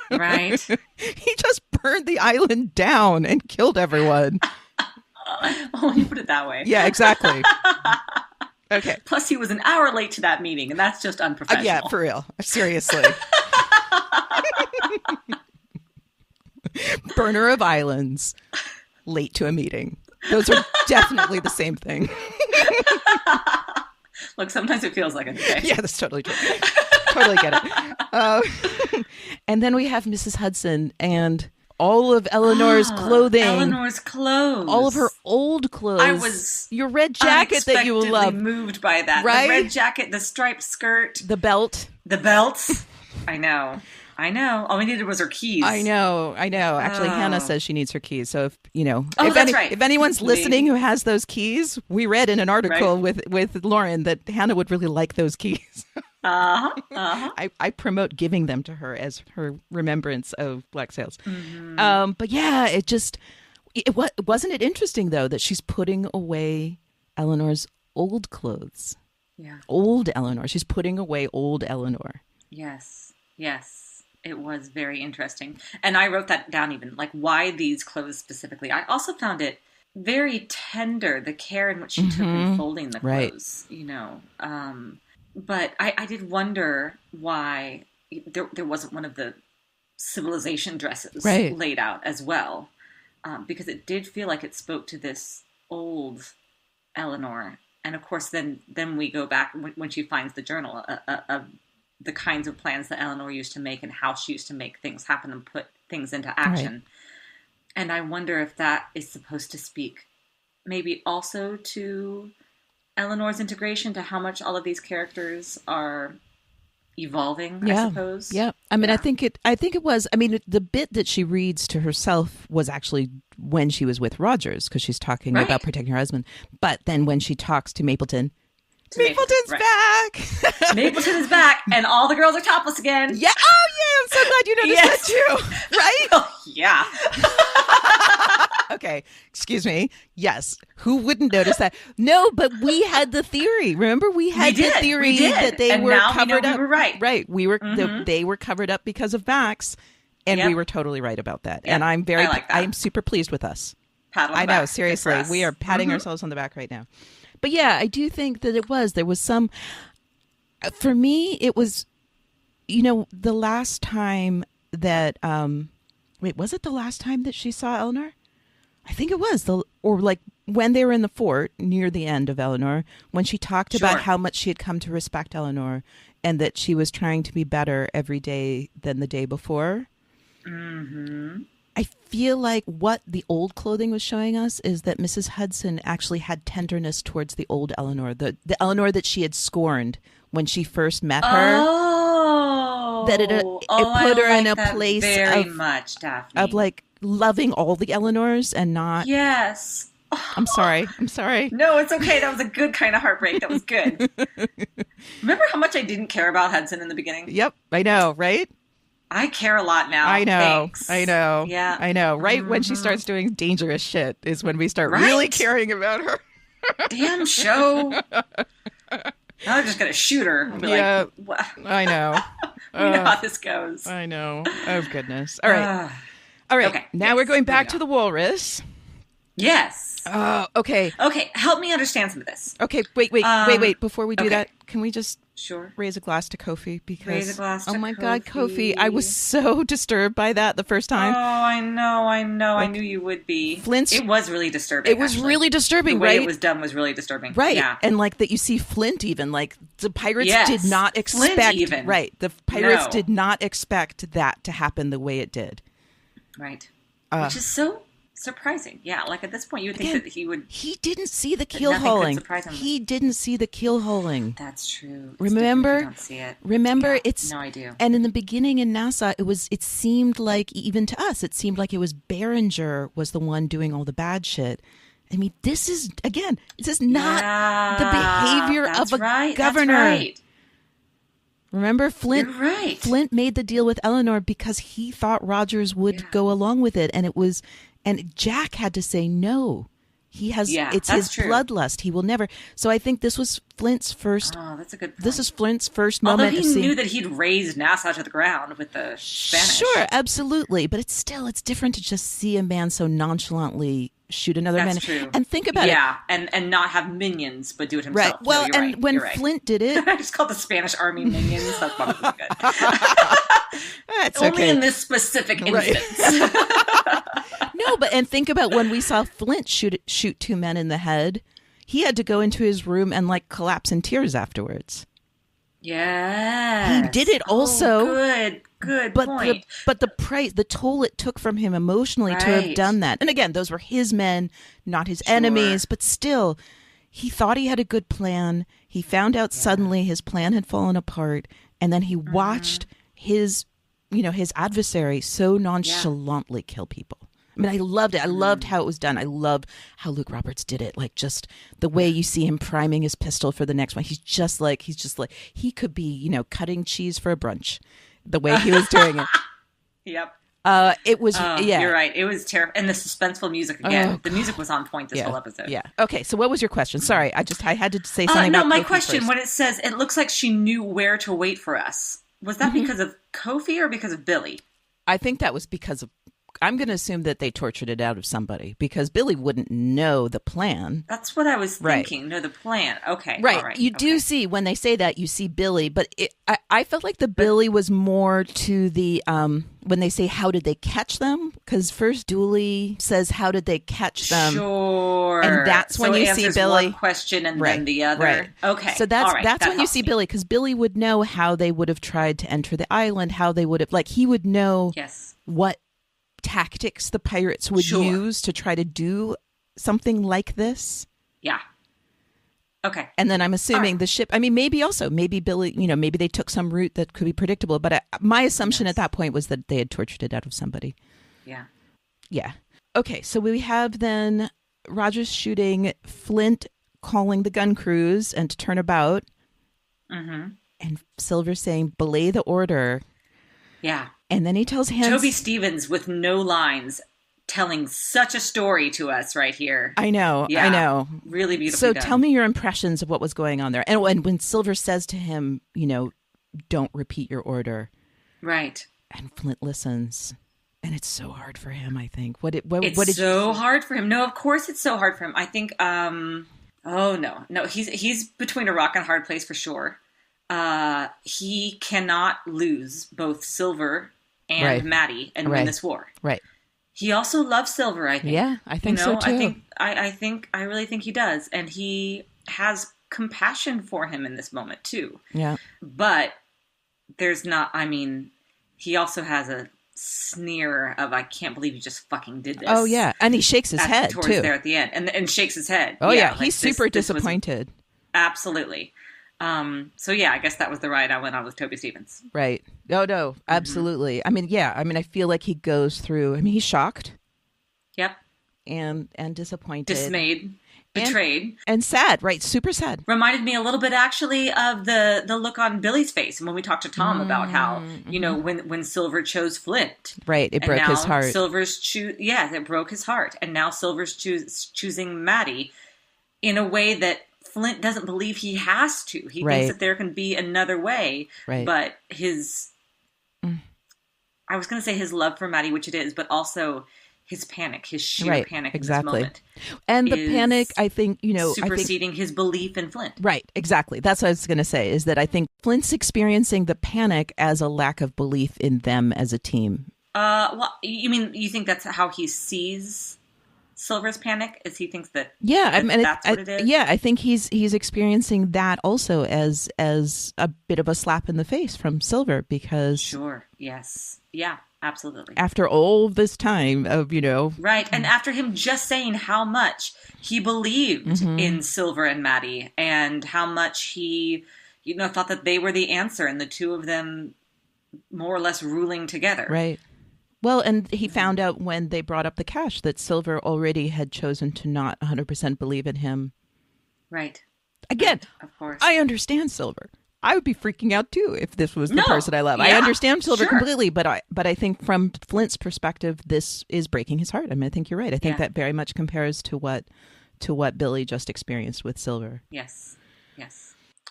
Right. He just burned the island down and killed everyone. Oh, you put it that way. Yeah, exactly. Okay. Plus, he was an hour late to that meeting, and that's just unprofessional. Yeah, for real. Seriously. Burner of islands, late to a meeting. Those are definitely the same thing. Look, sometimes it feels like it. Okay? Yeah, that's totally true. Totally get it. And then we have Mrs. Hudson and all of Eleanor's clothing. Eleanor's clothes. All of her old clothes. I was your red jacket that you love. Moved by that. Right? The red jacket, the striped skirt. The belt. The belts. I know. All we needed was her keys. I know. Actually, Hannah says she needs her keys. So if anyone's listening who has those keys, we read in an article with Lauren that Hannah would really like those keys. I promote giving them to her as her remembrance of Black Sails. Mm-hmm. But yeah, wasn't it interesting though that she's putting away Eleanor's old clothes. Yeah. Old Eleanor. She's putting away old Eleanor. Yes. It was very interesting. And I wrote that down even, like, why these clothes specifically. I also found it very tender, the care in which she took in folding the clothes, but I did wonder why there wasn't one of the civilization dresses laid out as well, because it did feel like it spoke to this old Eleanor. And of course, then we go back when she finds the journal of the kinds of plans that Eleanor used to make and how she used to make things happen and put things into action. Right. And I wonder if that is supposed to speak maybe also to Eleanor's integration, to how much all of these characters are evolving, I suppose. Yeah. I mean, I think it was, I mean, the bit that she reads to herself was actually when she was with Rogers, because she's talking about protecting her husband. But then when she talks to Mapleton, Mapleton's back. Mapleton is back, and all the girls are topless again. Yeah. Oh, yeah. I'm so glad you noticed that too. Right? Oh, yeah. Okay. Excuse me. Yes. Who wouldn't notice that? No, but we had the theory. Remember, we had the theory that they were covered up. We were right. Right. We were. They were covered up because of Max. And we were totally right about that. Yep. And I'm I'm super pleased with us. Pat on the I know, back. seriously. We are patting ourselves on the back right now. But yeah, I do think that there was some, for me, it was, the last time that, was it the last time that she saw Eleanor? I think it was, when they were in the fort near the end of Eleanor, when she talked about how much she had come to respect Eleanor and that she was trying to be better every day than the day before. Mm-hmm. I feel like what the old clothing was showing us is that Mrs. Hudson actually had tenderness towards the old Eleanor, the Eleanor that she had scorned when she first met her. Oh, that it put her in a place very much, Daphne, of like loving all the Eleanors and not. Yes. I'm sorry. No, it's okay. That was a good kind of heartbreak. That was good. Remember how much I didn't care about Hudson in the beginning? Yep, I know, right? I care a lot now. I know. Thanks. I know. Yeah. I know. Right when she starts doing dangerous shit is when we start really caring about her. Damn show. Now they're just going to shoot her. And be like, what? I know. We know how this goes. I know. Oh, goodness. All right. All right. Okay. Now we're going back to the walrus. Yes. Oh, okay. Okay. Help me understand some of this. Okay. Wait. Before we do that, can we just raise a glass to Kofi? Because raise a glass to my God, Kofi, I was so disturbed by that the first time. Oh, I know. Like, I knew you would be. It was really disturbing. It was really disturbing, right? The way it was done was really disturbing. Right. Yeah. And like that you see Flint even, like the pirates did not expect. Flint even. Right. The pirates did not expect that to happen the way it did. Right. Which is so surprising. Yeah, like at this point you would think that he would. He didn't see the keel hauling. He didn't see the keel hauling. That's true. Remember? Don't see it. Remember, No, I do. And in the beginning in Nassau, it seemed like, even to us, it seemed like it was Behringer was the one doing all the bad shit. I mean, this is not the behavior of a governor. That's right. Remember, Flint? You're right. Flint made the deal with Eleanor because he thought Rogers would go along with it, and Jack had to say no. He has it's his bloodlust. He will never. So I think this was Flint's first. Oh, that's a good point. This is Flint's first moment. Although he knew that he'd raised Nassau to the ground with the Spanish. Sure, absolutely, but it's different to just see a man so nonchalantly shoot another man. That's true. And think about it. Yeah, and not have minions, but do it himself. Right. Well, no, when Flint did it, I just called the Spanish Army minions. That's probably good. That's only in this specific instance. No, and think about when we saw Flint shoot two men in the head. He had to go into his room and like collapse in tears afterwards. Yeah, he did it also. Good but point. But the toll it took from him emotionally to have done that. And again, those were his men, not his enemies. But still, he thought he had a good plan. He found out suddenly his plan had fallen apart, and then he watched his adversary so nonchalantly kill people. I mean, I loved it. I loved how it was done. I loved how Luke Roberts did it. Like, just the way you see him priming his pistol for the next one. He's just like, he could be, cutting cheese for a brunch, the way he was doing it. Yep. It was, You're right. It was terrible. And the suspenseful music again. The music was on point this whole episode. Yeah. Okay. So what was your question? Sorry. I had to say something about my Kofi question, first. when it says, it looks like she knew where to wait for us. Was that because of Kofi or because of Billy? I think that was because of, I'm going to assume that they tortured it out of somebody because Billy wouldn't know the plan. That's what I was thinking. Know the plan. Okay. Right. All right. You do see, when they say that, you see Billy, but I felt like the Billy was more to the, when they say, how did they catch them? Because first Dooley says, how did they catch them? Sure. And that's when you see Billy. One question and then the other. Right. Okay. So that's when you see Billy, because Billy would know how they would have tried to enter the island, how they would have, like, he would know what tactics the pirates would use to try to do something like this. Yeah. Okay. And then I'm assuming the ship, I mean, maybe Billy, maybe they took some route that could be predictable, but my assumption at that point was that they had tortured it out of somebody. Yeah. Yeah. Okay. So we have then Rogers shooting, Flint calling the gun crews and to turn about. Mm-hmm. And Silver saying, belay the order. Yeah. And then he tells Hans... Toby Stevens with no lines telling such a story to us right here. I know. Yeah, I know. Really beautifully done. So tell me your impressions of what was going on there. And when Silver says to him, don't repeat your order. Right. And Flint listens. And it's so hard for him, I think. It's what did so hard for him. No, of course it's so hard for him. I think, no, he's between a rock and a hard place for sure. He cannot lose both Silver and Maddie and win this war. Right. He also loves Silver, I think. Yeah, I think so too. I really think he does. And he has compassion for him in this moment too. Yeah. But there's not, he also has a sneer of, I can't believe you just fucking did this. Oh yeah. And he shakes his head towards too. there at the end and shakes his head. Oh yeah. He's super disappointed. Absolutely. So yeah, I guess that was the ride I went on with Toby Stephens. Right. No, absolutely. Mm-hmm. I feel like he goes through, he's shocked. Yep. And disappointed. Dismayed. Betrayed. And sad, right? Super sad. Reminded me a little bit actually of the look on Billy's face. And when we talked to Tom about how, when Silver chose Flint. Right. It broke his heart. It broke his heart. And now Silver's choosing Maddie in a way that Flint doesn't believe he has to. He thinks that there can be another way. Right. But I was going to say his love for Maddie, which it is, but also his panic, his sheer panic in this moment. And the panic, I think, superseding his belief in Flint. Right, exactly. That's what I was going to say, is that I think Flint's experiencing the panic as a lack of belief in them as a team. Well, you think that's how he sees Silver's panic? Is he thinks that that's what it is? Yeah, I think he's experiencing that also as a bit of a slap in the face from Silver because... Sure, yes. Yeah, absolutely. After all this time of, Right, and after him just saying how much he believed in Silver and Maddie and how much he, thought that they were the answer and the two of them more or less ruling together. Right. Well, and he found out when they brought up the cash that Silver already had chosen to not 100% believe in him. Right. Again, right. Of course. I understand Silver. I would be freaking out too if this was the person I love. Yeah, I understand Silver completely, but I think from Flint's perspective, this is breaking his heart. I think you're right. I think that very much compares to what Billy just experienced with Silver. Yes.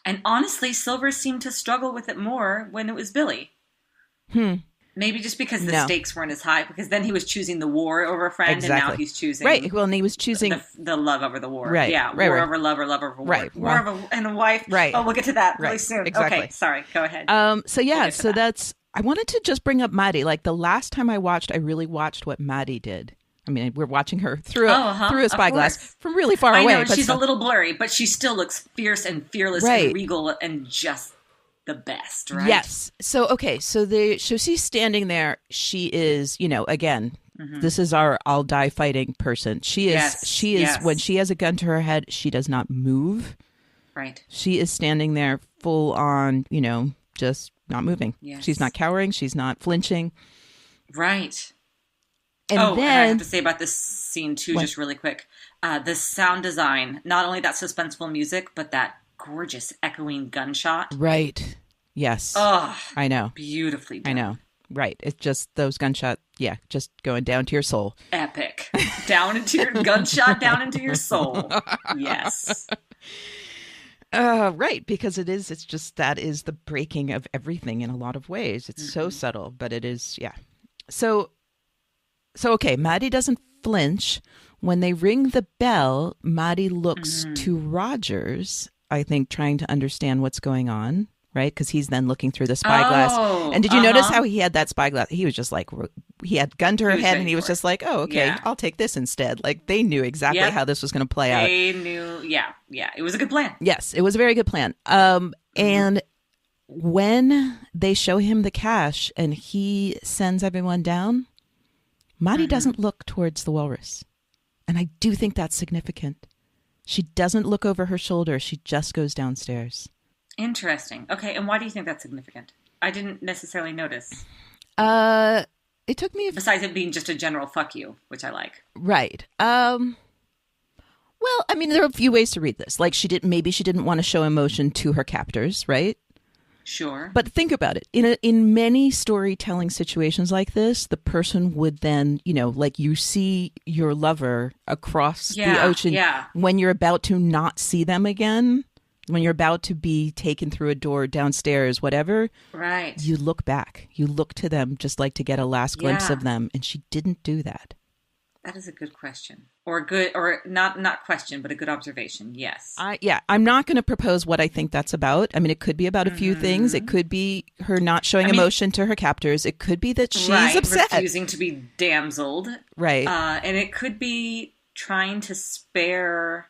And honestly, Silver seemed to struggle with it more when it was Billy. Maybe just because the stakes weren't as high, because then he was choosing the war over a friend, and now he's choosing... Right, well, and he was choosing... The love over the war. Right, yeah, right, war over love or love over war. Right. War and a wife. Right. Oh, we'll get to that really soon. Exactly. Okay, sorry, go ahead. That's... I wanted to just bring up Maddie. Like, the last time I really watched what Maddie did. We're watching her through a spyglass from really far away. I know, she's a little blurry, but she still looks fierce and fearless and regal and just... the best, right? Yes. So she's standing there. She is, again, this is our I'll die fighting person. She is when she has a gun to her head, she does not move. Right. She is standing there full on, just not moving. Yes. She's not cowering. She's not flinching. Right. And and I have to say about this scene too, just really quick. The sound design, not only that suspenseful music, but that gorgeous echoing gunshot. Right. Yes. Oh, I know. Beautifully done. I know. Right. It's just those gunshot. Yeah. Just going down to your soul. Epic. Down into your gunshot, down into your soul. Yes. Right. Because it's just, that is the breaking of everything in a lot of ways. It's so subtle, but it is. Yeah. So okay. Maddie doesn't flinch. When they ring the bell, Maddie looks to Rogers, I think, trying to understand what's going on, right? Because he's then looking through the spyglass. And did you notice how he had that spyglass? He was just like, he had gun to her head, and he was just like, oh, okay, I'll take this instead. Like, they knew exactly how this was going to play out. They knew, yeah. It was a good plan. Yes, it was a very good plan. And when they show him the cash and he sends everyone down, Maddie doesn't look towards the walrus. And I do think that's significant. She doesn't look over her shoulder. She just goes downstairs. Interesting. Okay, and why do you think that's significant? I didn't necessarily notice. It took me... Besides it being just a general fuck you, which I like. Right. Well, there are a few ways to read this. Like, maybe she didn't want to show emotion to her captors, right? Sure. But think about it. In many storytelling situations like this, the person would then, like you see your lover across the ocean when you're about to not see them again. When you're about to be taken through a door downstairs, whatever, right? You look back. You look to them just like to get a last glimpse of them. And she didn't do that. That is a good question. Or not question, but a good observation. Yes. I'm not going to propose what I think that's about. I mean, it could be about a few things. It could be her not showing emotion to her captors. It could be that she's upset. Refusing to be damseled. Right. And it could be trying to spare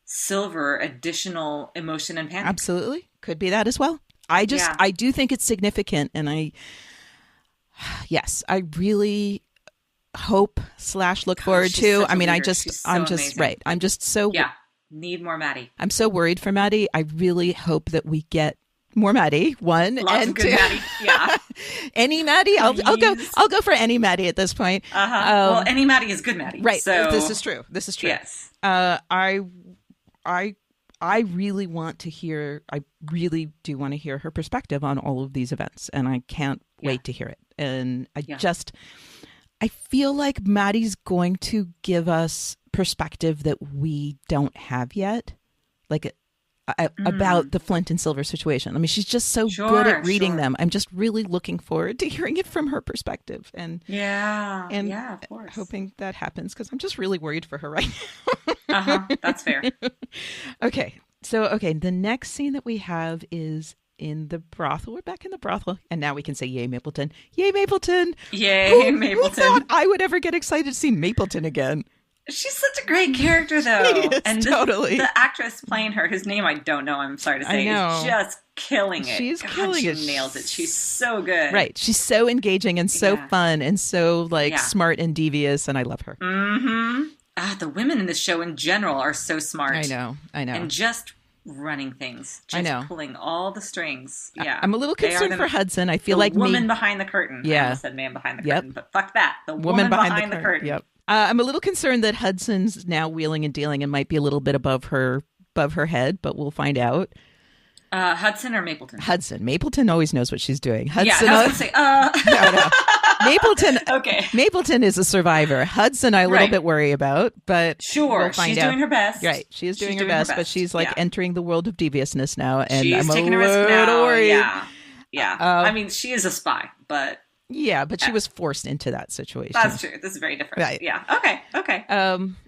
Silver additional emotion and panic. Absolutely. Could be that as well. I do think it's significant. And I really hope / look forward to. I mean, I'm just amazing. Right. I'm just so need more Maddie. I'm so worried for Maddie. I really hope that we get more Maddie. One Lots and of good two. Maddie. Yeah. Any Maddie? I'll go for any Maddie at this point. Well, any Maddie is good Maddie. Right. So This is true. Yes. I really want to hear. I really do want to hear her perspective on all of these events, and I can't wait to hear it. And I feel like Maddie's going to give us perspective that we don't have yet, like about the Flint and Silver situation. I mean, she's just so good at reading them. I'm just really looking forward to hearing it from her perspective. And of course, hoping that happens because I'm just really worried for her right now. That's fair. Okay. So, the next scene that we have is in the brothel. We're back in the brothel. And now we can say, yay, Mapleton. Yay, Mapleton. Yay, Mapleton. Who thought I would ever get excited to see Mapleton again? She's such a great character, though. Totally. The actress playing her, whose name I don't know, I'm sorry to say, is just killing it. She's killing it. She nails it. She's so good. Right. She's so engaging and so fun and so smart and devious, and I love her. Mm-hmm. The women in this show in general are so smart. I know. And just running things. Just pulling all the strings. Yeah. I'm a little concerned for Hudson. I feel like woman behind the curtain. Yeah. I almost said man behind the curtain, but fuck that. The woman behind the curtain. Yep. I'm a little concerned that Hudson's now wheeling and dealing and might be a little bit above her head, but we'll find out. Hudson or Mapleton? Hudson. Mapleton always knows what she's doing. Hudson, I was going to say, No. Mapleton. Okay. Mapleton is a survivor. Hudson, I a little bit worry about, but we'll find she's out. doing her best. Right, she is doing her best, but she's entering the world of deviousness now, and she's I'm taking a a risk little now. worried. Yeah. I mean, she is a spy, but she was forced into that situation. That's true. This is very different. Right. Yeah. Okay.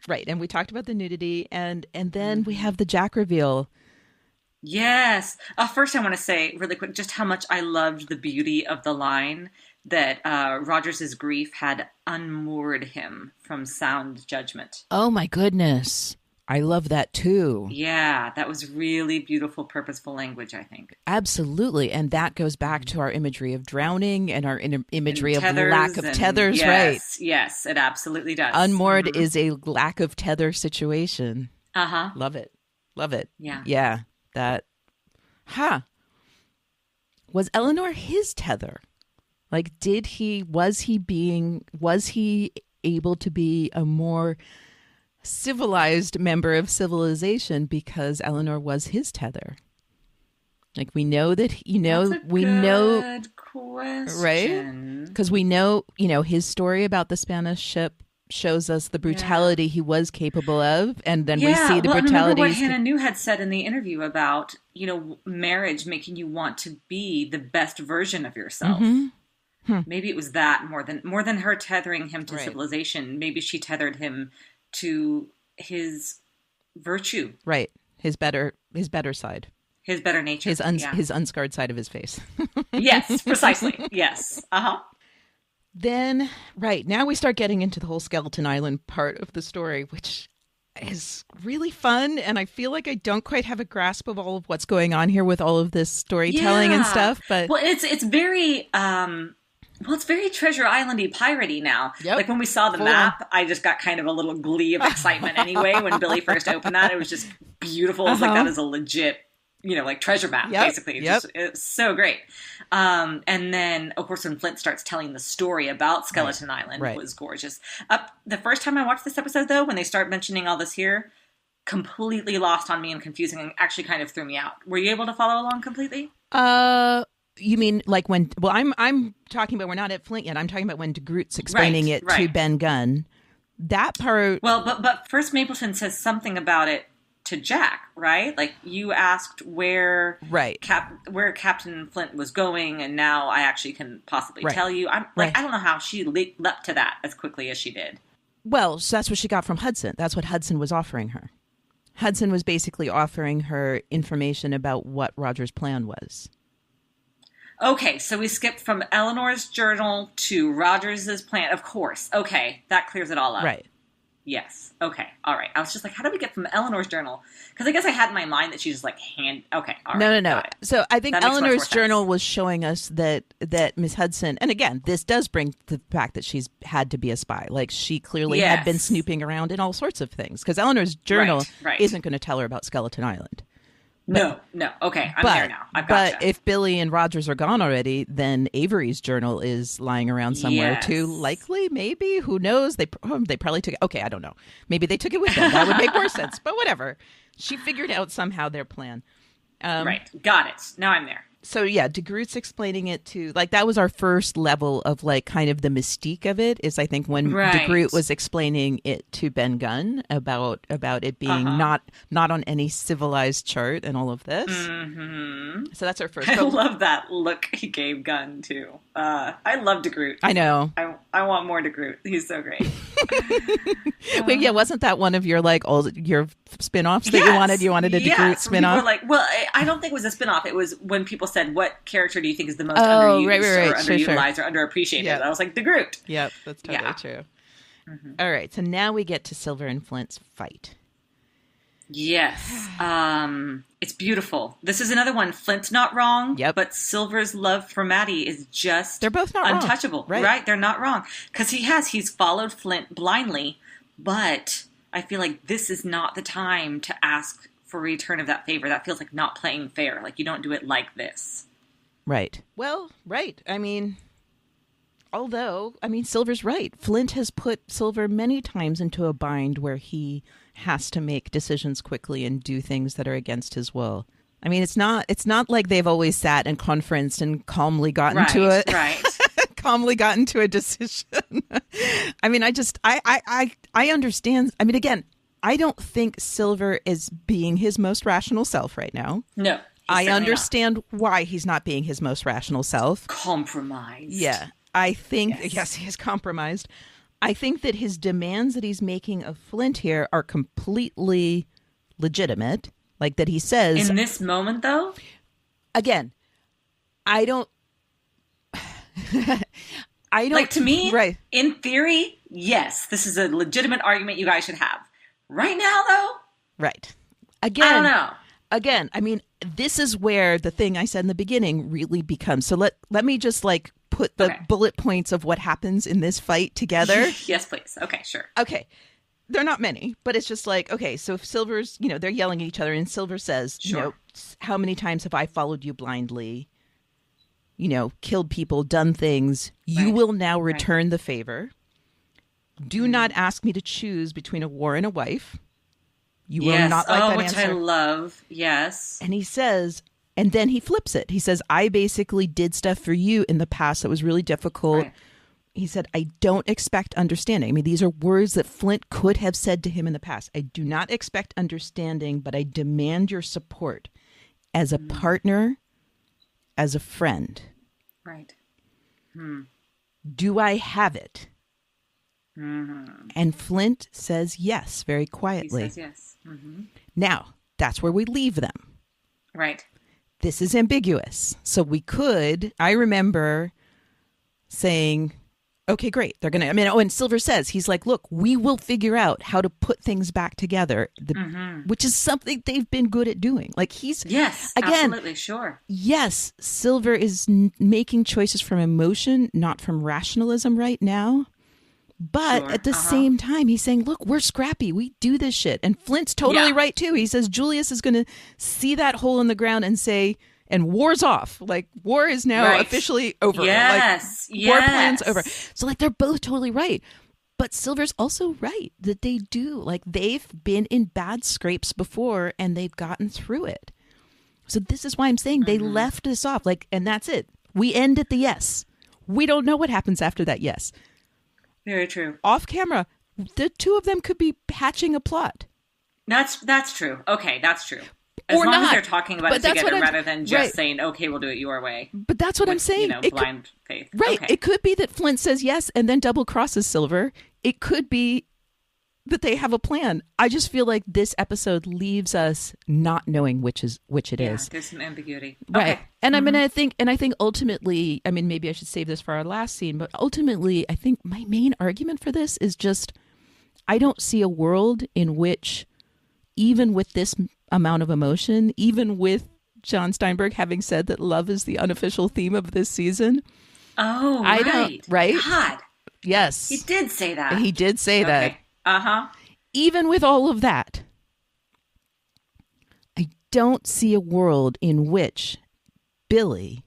Right, and we talked about the nudity, and then we have the Jack reveal. Yes. First, I want to say really quick just how much I loved the beauty of the line that Rogers's grief had unmoored him from sound judgment. Oh my goodness. I love that too. Yeah, that was really beautiful, purposeful language, I think. Absolutely. And that goes back to our imagery of drowning and our imagery of lack of tethers, right? Yes, it absolutely does. Unmoored is a lack of tether situation. Love it. Yeah. Yeah. That. Was Eleanor his tether? Like, was he able to be a more civilized member of civilization because Eleanor was his tether? Like, we know that, That's a good question. Right? Because we know, his story about the Spanish ship shows us the brutality he was capable of, and then we see the brutality. I remember what Hannah New had said in the interview about, marriage making you want to be the best version of yourself. Maybe it was that more than her tethering him to civilization. Maybe she tethered him to his virtue. Right. His better side. His better nature. His unscarred side of his face. Yes, precisely. Yes. Then, now we start getting into the whole Skeleton Island part of the story, which is really fun. And I feel like I don't quite have a grasp of all of what's going on here with all of this storytelling and stuff. But it's very it's very Treasure Island-y, piratey now. Yep. Like when we saw the map, I just got kind of a little glee of excitement anyway. When Billy first opened that, it was just beautiful. It was like, that is a legit, treasure map, basically. It's so great. And then, of course, when Flint starts telling the story about Skeleton Island, it was gorgeous. The first time I watched this episode, though, when they start mentioning all this here, completely lost on me and confusing and actually kind of threw me out. Were you able to follow along completely? You mean like when? Well, I'm talking about, we're not at Flint yet. I'm talking about when DeGroote's explaining it to Ben Gunn. That part. Well, but first Mapleton says something about it to Jack, right? Like, you asked where where Captain Flint was going, and now I actually can possibly tell you. I'm like, I don't know how she leapt to that as quickly as she did. Well, so that's what she got from Hudson. That's what Hudson was offering her. Hudson was basically offering her information about what Roger's plan was. Okay, so we skipped from Eleanor's journal to Rogers's plan. Of course. Okay, that clears it all up. Right. Yes. Okay. All right. I was just like, how did we get from Eleanor's journal? Because I guess I had in my mind that she just like Okay. All right. No. So I think Eleanor's journal was showing us that Miss Hudson, and again, this does bring the fact that she's had to be a spy. Like, she clearly had been snooping around in all sorts of things. Because Eleanor's journal isn't going to tell her about Skeleton Island. No. Okay, I'm there now. I've gotcha. But if Billy and Rogers are gone already, then Avery's journal is lying around somewhere too. Likely, maybe. Who knows? They probably took it. Okay, I don't know. Maybe they took it with them. That would make more sense. But whatever. She figured out somehow their plan. Right. Got it. Now I'm there. So yeah, DeGroote's explaining it to, like, that was our first level of, like, kind of the mystique of it, is I think when DeGroote was explaining it to Ben Gunn about it being not on any civilized chart and all of this. Mm-hmm. So that's our first. I love that look he gave Gunn too. I love DeGroote. I know. I want more DeGroote. He's so great. Wait, yeah, wasn't that one of your, like, all your spin-offs that you wanted? You wanted a DeGroote spin-off? Were like, well, I don't think it was a spin-off. It was when people said, what character do you think is the most underused or underutilized or underappreciated? Yep. I was like, DeGroote. Yep, that's totally true. Mm-hmm. All right, so now we get to Silver and Flint's fight. Yes. It's beautiful. This is another one. Flint's not wrong, but Silver's love for Maddie is just they're both not untouchable. Wrong. Right? They're not wrong. Because he's followed Flint blindly, but I feel like this is not the time to ask for a return of that favor. That feels like not playing fair. Like, you don't do it like this. Right. Well, right. I mean, Silver's right. Flint has put Silver many times into a bind where he has to make decisions quickly and do things that are against his will. I mean, it's not like they've always sat and conferenced and calmly gotten to it. Right. Calmly gotten to a decision. I mean, I understand. I mean, again, I don't think Silver is being his most rational self right now. No. I understand why he's not being his most rational self. Compromised. Yeah. I think, yes, he is compromised. I think that his demands that he's making of Flint here are completely legitimate. Like, that he says... In this moment, though? Again, I don't... Like, to me, right. In theory, yes, this is a legitimate argument you guys should have. Right now, though? Right. Again, I don't know. Again, I mean, this is where the thing I said in the beginning really becomes... So let me just, like, put the bullet points of what happens in this fight together. Yes, please. Okay, sure. Okay. They're not many, but it's just like, okay, so if Silver's, they're yelling at each other, and Silver says, how many times have I followed you blindly? Killed people, done things. You will now return the favor. Do not ask me to choose between a war and a wife. You will not like that which answer. I love. Yes. And he says, and then he flips it. He says, I basically did stuff for you in the past that was really difficult. Right. He said, I don't expect understanding. I mean, these are words that Flint could have said to him in the past. I do not expect understanding, but I demand your support as a partner, as a friend. Right. Do I have it? Mm-hmm. And Flint says yes, very quietly. He says yes. Mm-hmm. Now, that's where we leave them. Right. This is ambiguous. So I remember saying, okay, great. They're going to, and Silver says, he's like, look, we will figure out how to put things back together, which is something they've been good at doing. Like yes, absolutely, sure. Yes, Silver is making choices from emotion, not from rationalism right now. But at the same time, he's saying, look, we're scrappy. We do this shit. And Flint's totally right, too. He says Julius is going to see that hole in the ground and say, and war's off. Like, war is now officially over. Yes. Like, war plan's over. So, like, they're both totally right. But Silver's also right that they do. Like, they've been in bad scrapes before, and they've gotten through it. So this is why I'm saying they left us off. Like, and that's it. We end at the yes. We don't know what happens after that yes. Very true. Off camera, the two of them could be hatching a plot. That's true. Okay, that's true. As Or long not. as they're talking about But it that's what together I'm- rather than just right. saying, okay, we'll do it your way. But that's what I'm saying. Blind faith. Right. Okay. It could be that Flint says yes and then double crosses Silver. It could be that they have a plan. I just feel like this episode leaves us not knowing which it is. There's some ambiguity. Right. Okay. And I think ultimately, I mean, maybe I should save this for our last scene, but ultimately, I think my main argument for this is just, I don't see a world in which, even with this amount of emotion, even with John Steinberg having said that love is the unofficial theme of this season. Oh, I right. don't, right? God. Yes. He did say that. He did say that. Okay. Uh-huh. Even with all of that, I don't see a world in which Billy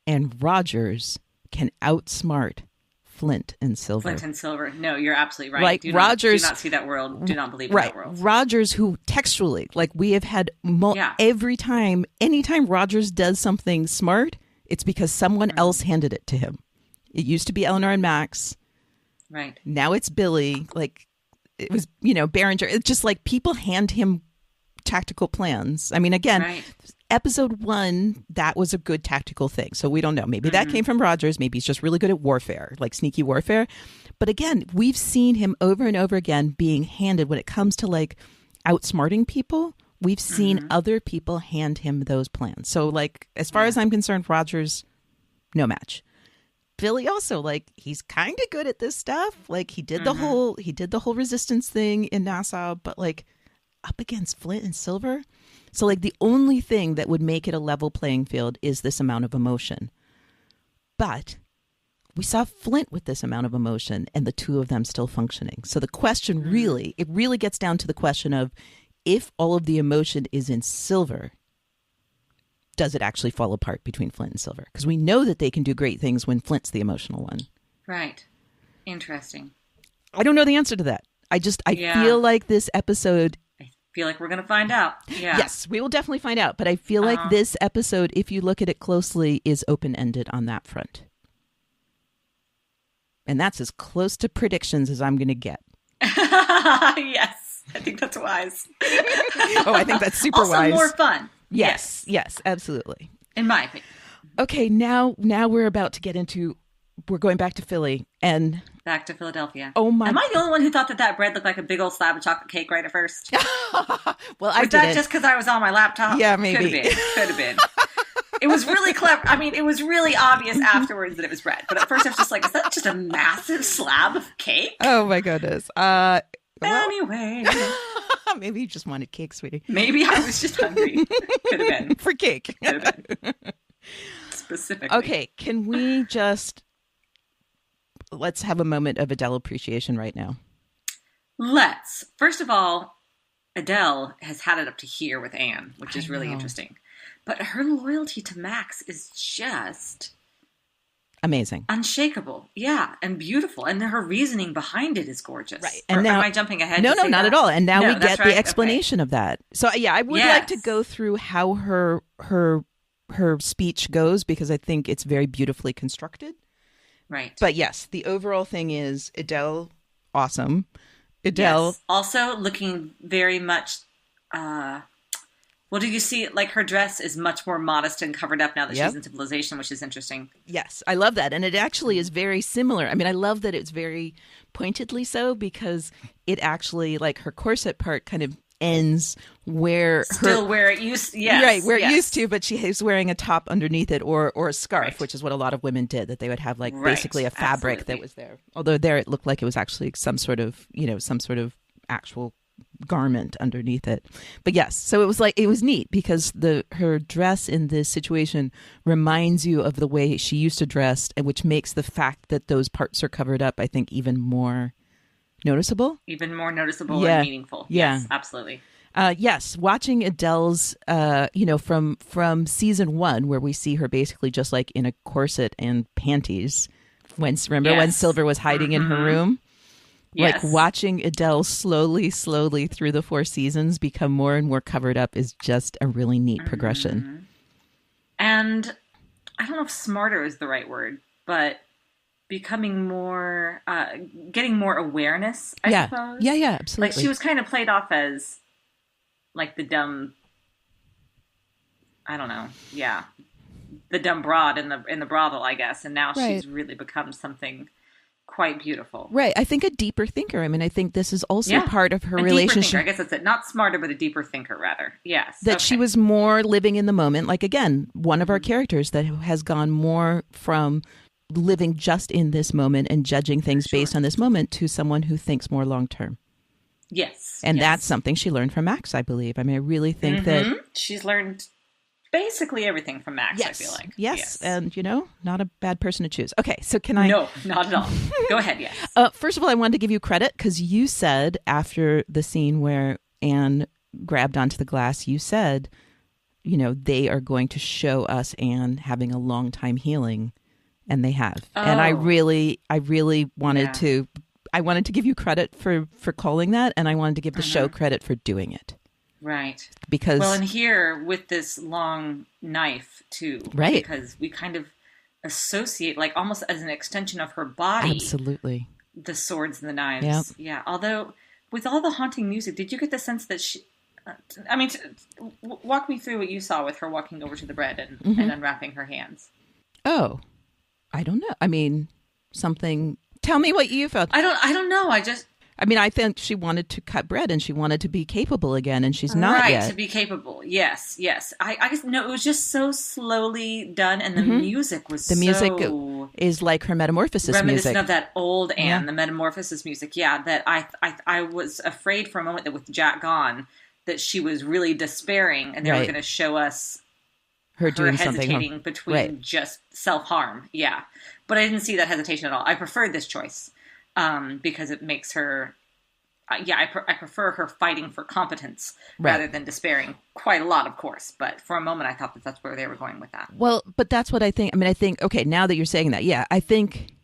and Rogers can outsmart Flint and Silver. Flint and Silver. No, you're absolutely right. Like Rogers, do not see that world. Do not believe in right? that world. Rogers, who textually, like we have had anytime Rogers does something smart, it's because someone else handed it to him. It used to be Eleanor and Max. Right. Now it's Billy. Like it was, Berenger. It's just like people hand him tactical plans. I mean, again, episode 1, that was a good tactical thing. So we don't know. Maybe that came from Rogers. Maybe he's just really good at warfare, like sneaky warfare. But again, we've seen him over and over again being handed, when it comes to like outsmarting people, we've seen other people hand him those plans. So like, as far as I'm concerned, Rogers, no match. Billy also, like, he's kind of good at this stuff. Like he did the whole resistance thing in Nassau, but like up against Flint and Silver. So like the only thing that would make it a level playing field is this amount of emotion. But we saw Flint with this amount of emotion and the two of them still functioning. So the question really gets down to the question of, if all of the emotion is in Silver, does it actually fall apart between Flint and Silver? Because we know that they can do great things when Flint's the emotional one. Right. Interesting. I don't know the answer to that. I feel like this episode... I feel like we're going to find out. Yeah. Yes, we will definitely find out. But I feel like this episode, if you look at it closely, is open-ended on that front. And that's as close to predictions as I'm going to get. Yes. I think that's wise. Oh, I think that's super also wise. More fun. Yes, absolutely. In my opinion. Okay, now we're about to get into, we're going back to Philly and... Back to Philadelphia. Oh my... Am I the only one who thought that bread looked like a big old slab of chocolate cake right at first? Well, I didn't. Was that just because I was on my laptop? Yeah, maybe. Could have been. It was really clever. I mean, it was really obvious afterwards that it was bread. But at first I was just like, is that just a massive slab of cake? Oh my goodness. Anyway. Maybe you just wanted cake, sweetie. Maybe I was just hungry. Could have been. For cake. Could have been. Specifically. Okay, can we just... Let's have a moment of Idele appreciation right now. Let's. First of all, Idele has had it up to here with Anne, which is really interesting. But her loyalty to Max is just... amazing. Unshakable. Yeah, and beautiful. And her reasoning behind it is gorgeous. Right. And now, am I jumping ahead? No, not at all. And now we get the right. explanation of that. So yeah, I would like to go through how her speech goes, because I think it's very beautifully constructed. Right. But yes, the overall thing is Idele, awesome. Idele. Yes. Also looking very much, well, do you see, like, her dress is much more modest and covered up now that she's in civilization, which is interesting. Yes, I love that. And it actually is very similar. I mean, I love that it's very pointedly so, because it actually, like, her corset part kind of ends where where it used it used to, but she is wearing a top underneath it, or a scarf, which is what a lot of women did, that they would have like basically a fabric that was there, although there it looked like it was actually some sort of actual garment underneath it. But yes, so it was neat, because her dress in this situation reminds you of the way she used to dress, and which makes the fact that those parts are covered up, I think, even more noticeable. Even more noticeable and meaningful. Yeah. Yes, absolutely. Yes, watching Idele's, from season 1, where we see her basically just like in a corset and panties. When Silver was hiding in her room? Yes. Like watching Idele slowly through the 4 seasons become more and more covered up is just a really neat progression. And I don't know if smarter is the right word, but becoming more, getting more awareness, I suppose. Yeah, absolutely. Like, she was kind of played off as like the dumb, I don't know, yeah, the dumb broad in the brothel, I guess, and now Right. she's really become something quite beautiful. Right. I think a deeper thinker. I mean, I think this is also Yeah. part of her A deeper relationship. thinker. I guess that's it. Not smarter, but a deeper thinker, rather. Yes. That she Okay. was more living in the moment. Like, again, one of our characters that has gone more from living just in this moment and judging things Sure. based on this moment to someone who thinks more long term. Yes. And yes. that's something she learned from Max, I believe. I mean, I really think that... She's learned basically everything from Max, Yes. I feel like. Yes. And, not a bad person to choose. Okay, so can I... No, not at all. Go ahead, yes. First of all, I wanted to give you credit because you said after the scene where Anne grabbed onto the glass, you said, they are going to show us Anne having a long time healing, and they have. Oh. And I really wanted Yeah. to... I wanted to give you credit for calling that, and I wanted to give the show credit for doing it. Right. Because... Well, and here with this long knife, too. Right. Because we kind of associate, like almost as an extension of her body, Absolutely. the swords and the knives. Yep. Yeah. Although, with all the haunting music, did you get the sense that she... walk me through what you saw with her walking over to the bread and unwrapping her hands. Oh, I don't know. I mean, something... Tell me what you felt. I don't know. I think she wanted to cut bread and she wanted to be capable again, and she's not right, yet. to be capable. Yes. I guess, no, it was just so slowly done, and the music was music so is like her metamorphosis reminiscent music. of that old Anne, Yeah. the metamorphosis music. Yeah, that I was afraid for a moment that with Jack gone, that she was really despairing, and they were Right. going to show us her doing something. hesitating between Right. just self-harm. Yeah. But I didn't see that hesitation at all. I preferred this choice because it makes her... I prefer her fighting for competence Right. rather than despairing. Quite a lot, of course. But for a moment, I thought that that's where they were going with that. Well, but that's what I think. I mean, I think, okay, now that you're saying that, yeah, I think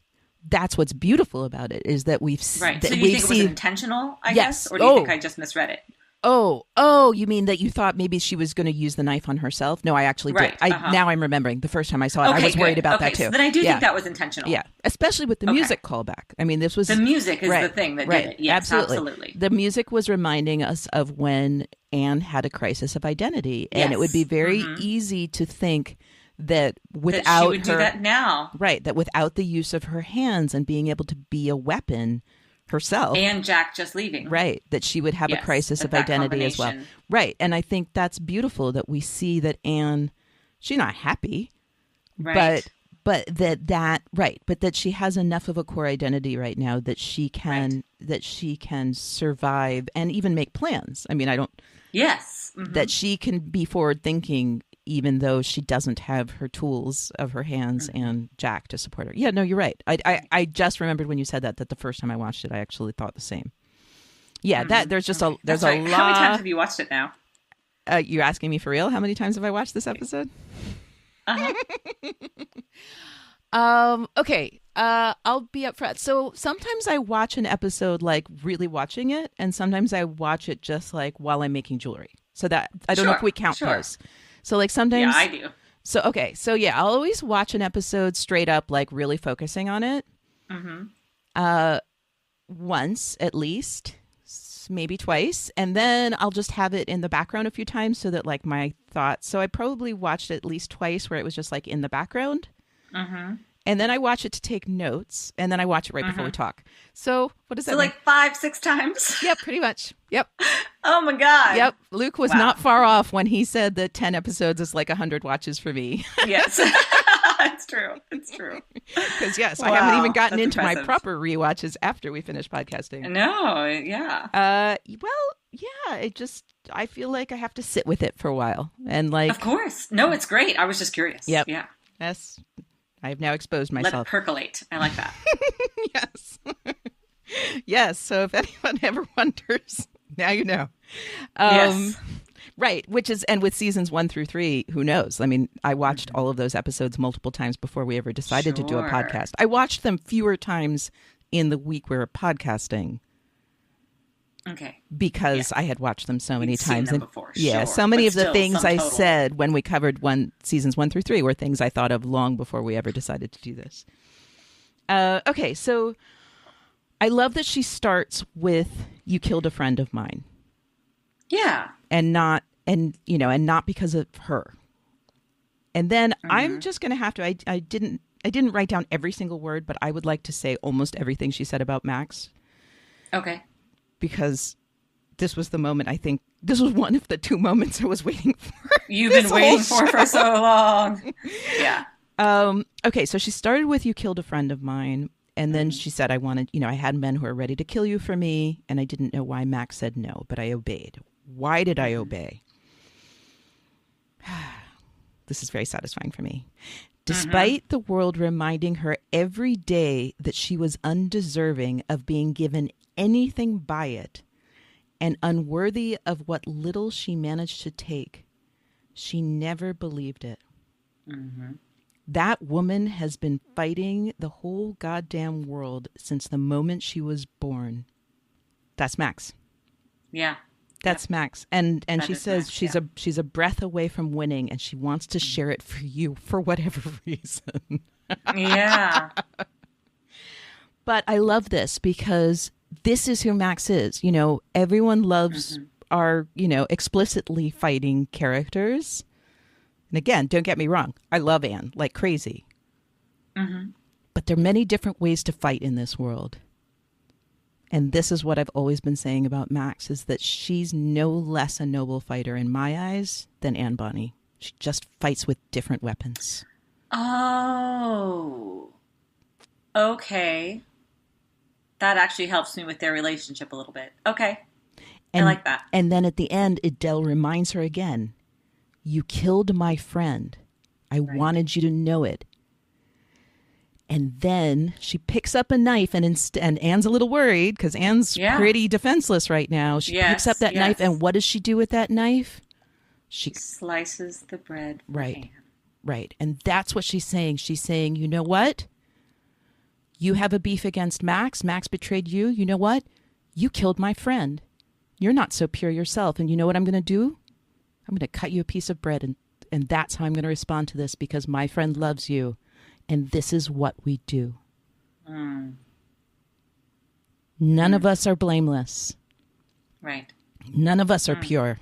that's what's beautiful about it is that we've... Right. That So do you we've think it was seen... intentional, I Yes. guess? Or do you Oh. think I just misread it? Oh, you mean that you thought maybe she was going to use the knife on herself? No, I actually Right, did. uh-huh. Now I'm remembering. The first time I saw it, I was worried good. about Okay, that too. So then I do Yeah. think that was intentional. Yeah, especially with the Okay. music callback. I mean, this was... The music is right, the thing that right, did it. Yes, absolutely. The music was reminding us of when Anne had a crisis of identity. And it would be Yes. very easy to think that without That she would her... do that now. Right, that without the use of her hands and being able to be a weapon herself... And Jack just leaving. Right, that she would have a Yes, crisis of that identity as well. combination. Right, and I think that's beautiful that we see that Anne, she's not happy, Right. but that she has enough of a core identity right now that she can survive and even make plans. I mean, Yes. Mhm. that she can be forward thinking even though she doesn't have her tools of her hands and Jack to support her. Yeah, no, you're right. I just remembered when you said that the first time I watched it, I actually thought the same. Yeah, that there's just there's That's a right. lot. How many times have you watched it now? You're asking me for real? How many times have I watched this episode? Okay. I'll be up front. So sometimes I watch an episode like really watching it, and sometimes I watch it just like while I'm making jewelry. So that I don't know if we count those. So like sometimes, Yeah, I do. So okay, so yeah, I'll always watch an episode straight up, like really focusing on it. Once at least, maybe twice, and then I'll just have it in the background a few times so that like my thoughts. So I probably watched it at least twice where it was just like in the background. And then I watch it to take notes, and then I watch it right before we talk. So what does that So mean? like 5-6 times? Yep, pretty much. Yep. Oh my God. Yep. Luke was not far off when he said that 10 episodes is like 100 watches for me. Yes. It's true. It's true. Because yes, I Wow, haven't even gotten that's into my impressive. proper rewatches after we finish podcasting. No, yeah. Well, yeah, I feel like I have to sit with it for a while. And like, Of course. No, it's great. I was just curious. Yep. Yeah. yes, I've now exposed Let it myself. percolate. I like that. Yes. Yes. So if anyone ever wonders, now you know. Yes. Right. And with seasons 1 through 3, who knows? I mean, I watched all of those episodes multiple times before we ever decided to do a Sure. podcast. I watched them fewer times in the week we were podcasting Okay. because I had watched them so many You'd seen times. them And before, yeah, sure, so many but of the still, things sum I total. said when we covered seasons 1 through 3 were things I thought of long before we ever decided to do this. Okay, so I love that she starts with "You killed a friend of mine." Yeah. And not because of her. And then I'm just going to have to, I didn't write down every single word, but I would like to say almost everything she said about Max. Okay. Because this was the moment, I think, this was one of the 2 moments I was waiting for. You've been waiting for so long. Yeah. Okay, so she started with, "You killed a friend of mine." And then she said, "I wanted, I had men who were ready to kill you for me. And I didn't know why Max said no, but I obeyed." Why did I obey? This is very satisfying for me. Despite the world reminding her every day that she was undeserving of being given anything by it and unworthy of what little she managed to take, she never believed it. That woman has been fighting the whole goddamn world since the moment she was born. That's Max. Yeah. That's Max. And she says Max, she's a breath away from winning, and she wants to share it for you for whatever reason. Yeah. But I love this because this is who Max is. Everyone loves our, explicitly fighting characters. And again, don't get me wrong. I love Anne like crazy. But there are many different ways to fight in this world. And this is what I've always been saying about Max, is that she's no less a noble fighter in my eyes than Anne Bonny. She just fights with different weapons. Oh. Okay. That actually helps me with their relationship a little bit. Okay. I like that. And then at the end, Idele reminds her again, "You killed my friend. I wanted you to know it." And then she picks up a knife, and Anne's a little worried because Anne's pretty defenseless right now. She picks up that knife, and what does she do with that knife? She slices the bread. Right. And that's what she's saying. She's saying, you know what? You have a beef against Max. Max betrayed you. You know what? You killed my friend. You're not so pure yourself. And you know what I'm going to do? I'm going to cut you a piece of bread, and that's how I'm going to respond to this, because my friend loves you. And this is what we do. None of us are blameless. Right. None of us are pure.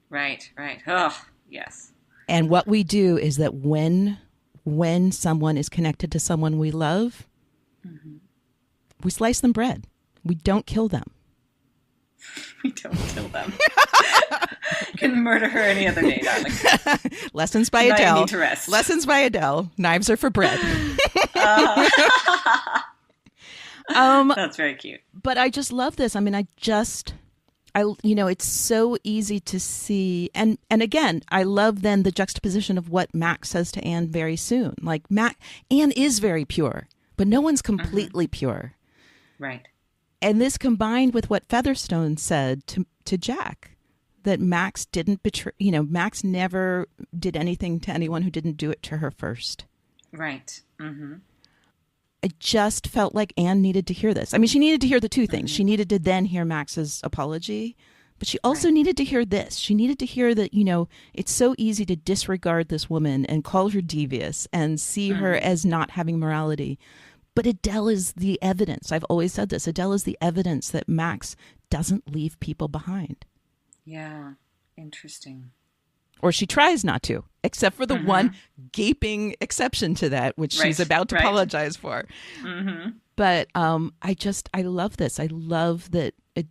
Right. Oh, yes. And what we do is that when someone is connected to someone we love, we slice them bread. We don't kill them. We don't kill them. You can murder her any other day, darling. Lessons by Idele. I need to rest. Lessons by Idele. Knives are for bread. That's very cute. But I just love this. I mean, it's so easy to see. And again, I love then the juxtaposition of what Max says to Anne very soon. Like, Anne is very pure, but no one's completely pure. Right. And this combined with what Featherstone said to Jack, that Max didn't betray, Max never did anything to anyone who didn't do it to her first. Right. I just felt like Anne needed to hear this. I mean, she needed to hear the two things. She needed to then hear Max's apology, but she also needed to hear this. She needed to hear that, it's so easy to disregard this woman and call her devious and see her as not having morality. But Idele is the evidence. I've always said this. Idele is the evidence that Max doesn't leave people behind. Yeah. Interesting. Or she tries not to, except for the one gaping exception to that, which she's about to apologize for. But I love this. I love that I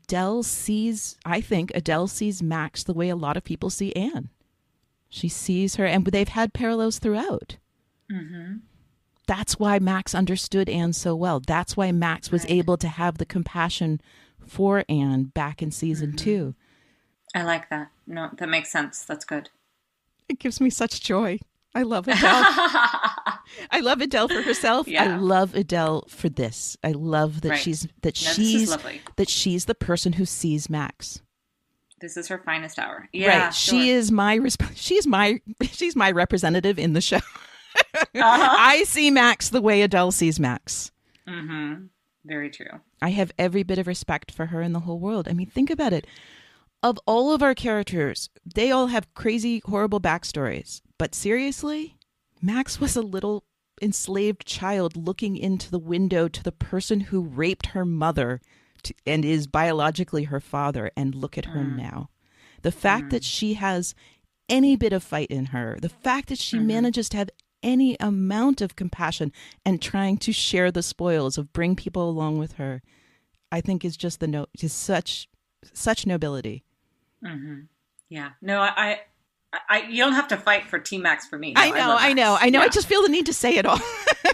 think Idele sees Max the way a lot of people see Anne. She sees her, and they've had parallels throughout. That's why Max understood Anne so well. That's why Max was able to have the compassion for Anne back in season 2. I like that. No, that makes sense. That's good. It gives me such joy. I love Idele. I love Idele for herself. Yeah. I love Idele for this. I love that she's she's the person who sees Max. This is her finest hour. Yeah, right. Sure. She's my representative in the show. I see Max the way Idele sees Max. Very true. I have every bit of respect for her in the whole world. I mean, think about it. Of all of our characters, they all have crazy, horrible backstories. But seriously, Max was a little enslaved child looking into the window to the person who raped her mother and is biologically her father. And look at her now. The fact that she has any bit of fight in her, the fact that she manages to have any amount of compassion and trying to share the spoils of bring people along with her, I think is just is such nobility. Yeah. No, I you don't have to fight for T-Max for me. No, I know. Yeah. I just feel the need to say it all.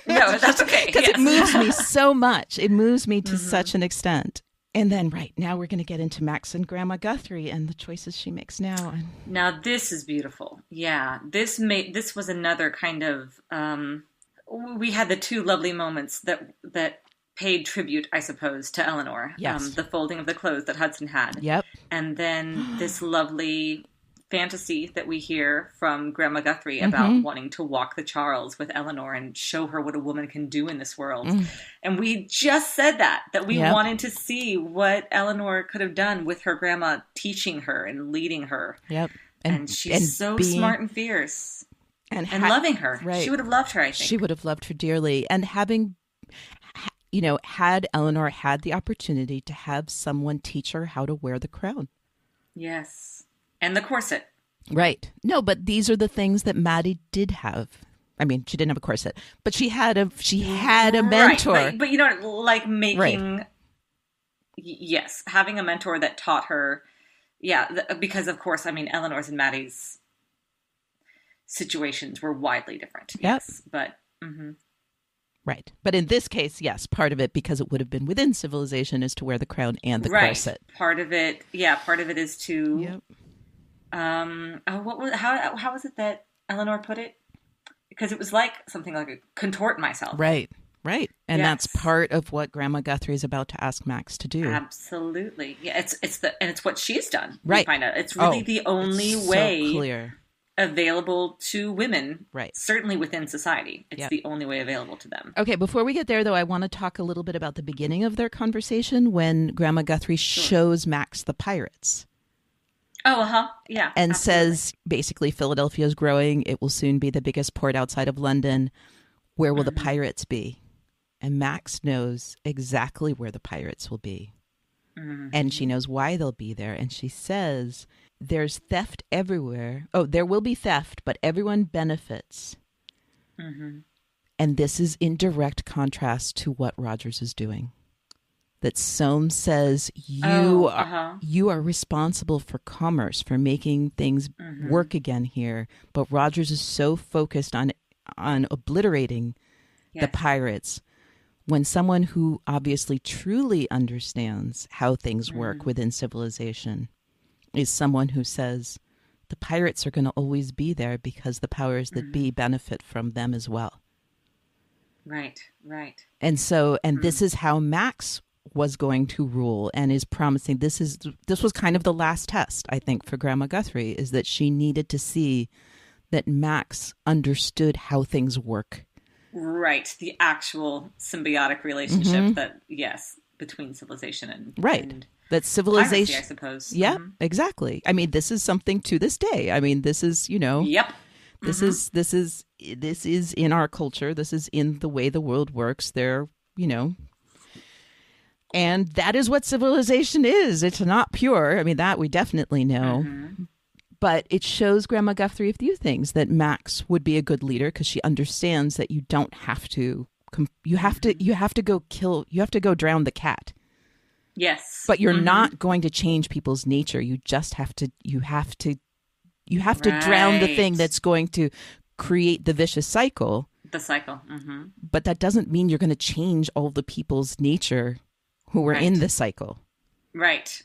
No, that's okay. Because it moves me so much. It moves me to such an extent. And then, right, now we're going to get into Max and Grandma Guthrie and the choices she makes now. Now, this is beautiful. Yeah, this was another kind of... we had the two lovely moments that paid tribute, I suppose, to Eleanor. Yes. The folding of the clothes that Hudson had. Yep. And then this lovely fantasy that we hear from Grandma Guthrie about wanting to walk the Charles with Eleanor and show her what a woman can do in this world. And we just said that we wanted to see what Eleanor could have done with her grandma teaching her and leading her. Yep. And she's so smart and fierce and loving her. Right. She would have loved her, I think. She would have loved her dearly. And having, had Eleanor had the opportunity to have someone teach her how to wear the crown. Yes. And the corset. Right. No, but these are the things that Maddie did have. I mean, she didn't have a corset, but she had a mentor. Right. But you know, like making, yes, having a mentor that taught her. Yeah, because of course, I mean, Eleanor's and Maddie's situations were widely different. Yep. Yes, but. Right. But in this case, yes, part of it, because it would have been within civilization, is to wear the crown and the corset. Part of it is to. Yep. How was it that Eleanor put it? Because it was like something like a contort myself. Right. And that's part of what Grandma Guthrie is about to ask Max to do. Absolutely. Yeah, it's what she's done. Right. We find out it's really the only way so clear. Available to women. Right. Certainly within society. It's the only way available to them. Okay, before we get there though, I want to talk a little bit about the beginning of their conversation when Grandma Guthrie shows Max the pirates. Oh, yeah. And absolutely. says, basically, Philadelphia is growing. It will soon be the biggest port outside of London. Where will the pirates be? And Max knows exactly where the pirates will be. And she knows why they'll be there. And she says, there's theft everywhere. Oh, there will be theft, but everyone benefits. And this is in direct contrast to what Rogers is doing. That Soames says you are responsible for commerce, for making things work again here. But Rogers is so focused on obliterating the pirates, when someone who obviously truly understands how things work within civilization is someone who says the pirates are going to always be there because the powers that be benefit from them as well. Right. And so, this is how Max was going to rule and is promising. This was kind of the last test, I think, for Grandma Guthrie, is that she needed to see that Max understood how things work. Right. The actual symbiotic relationship between civilization and that civilization, piracy, I suppose. Yeah, exactly. I mean, this is something to this day. I mean, this is, Yep. This is in our culture. This is in the way the world works. And that is what civilization is. It's not pure. I mean, that we definitely know. But it shows Grandma Guthrie a few things, that Max would be a good leader because she understands that you don't have to. You have to go drown the cat. Yes. But you're not going to change people's nature. You just have to. You have to drown the thing that's going to create the vicious cycle. The cycle. But that doesn't mean you're going to change all the people's nature who were in the cycle. Right.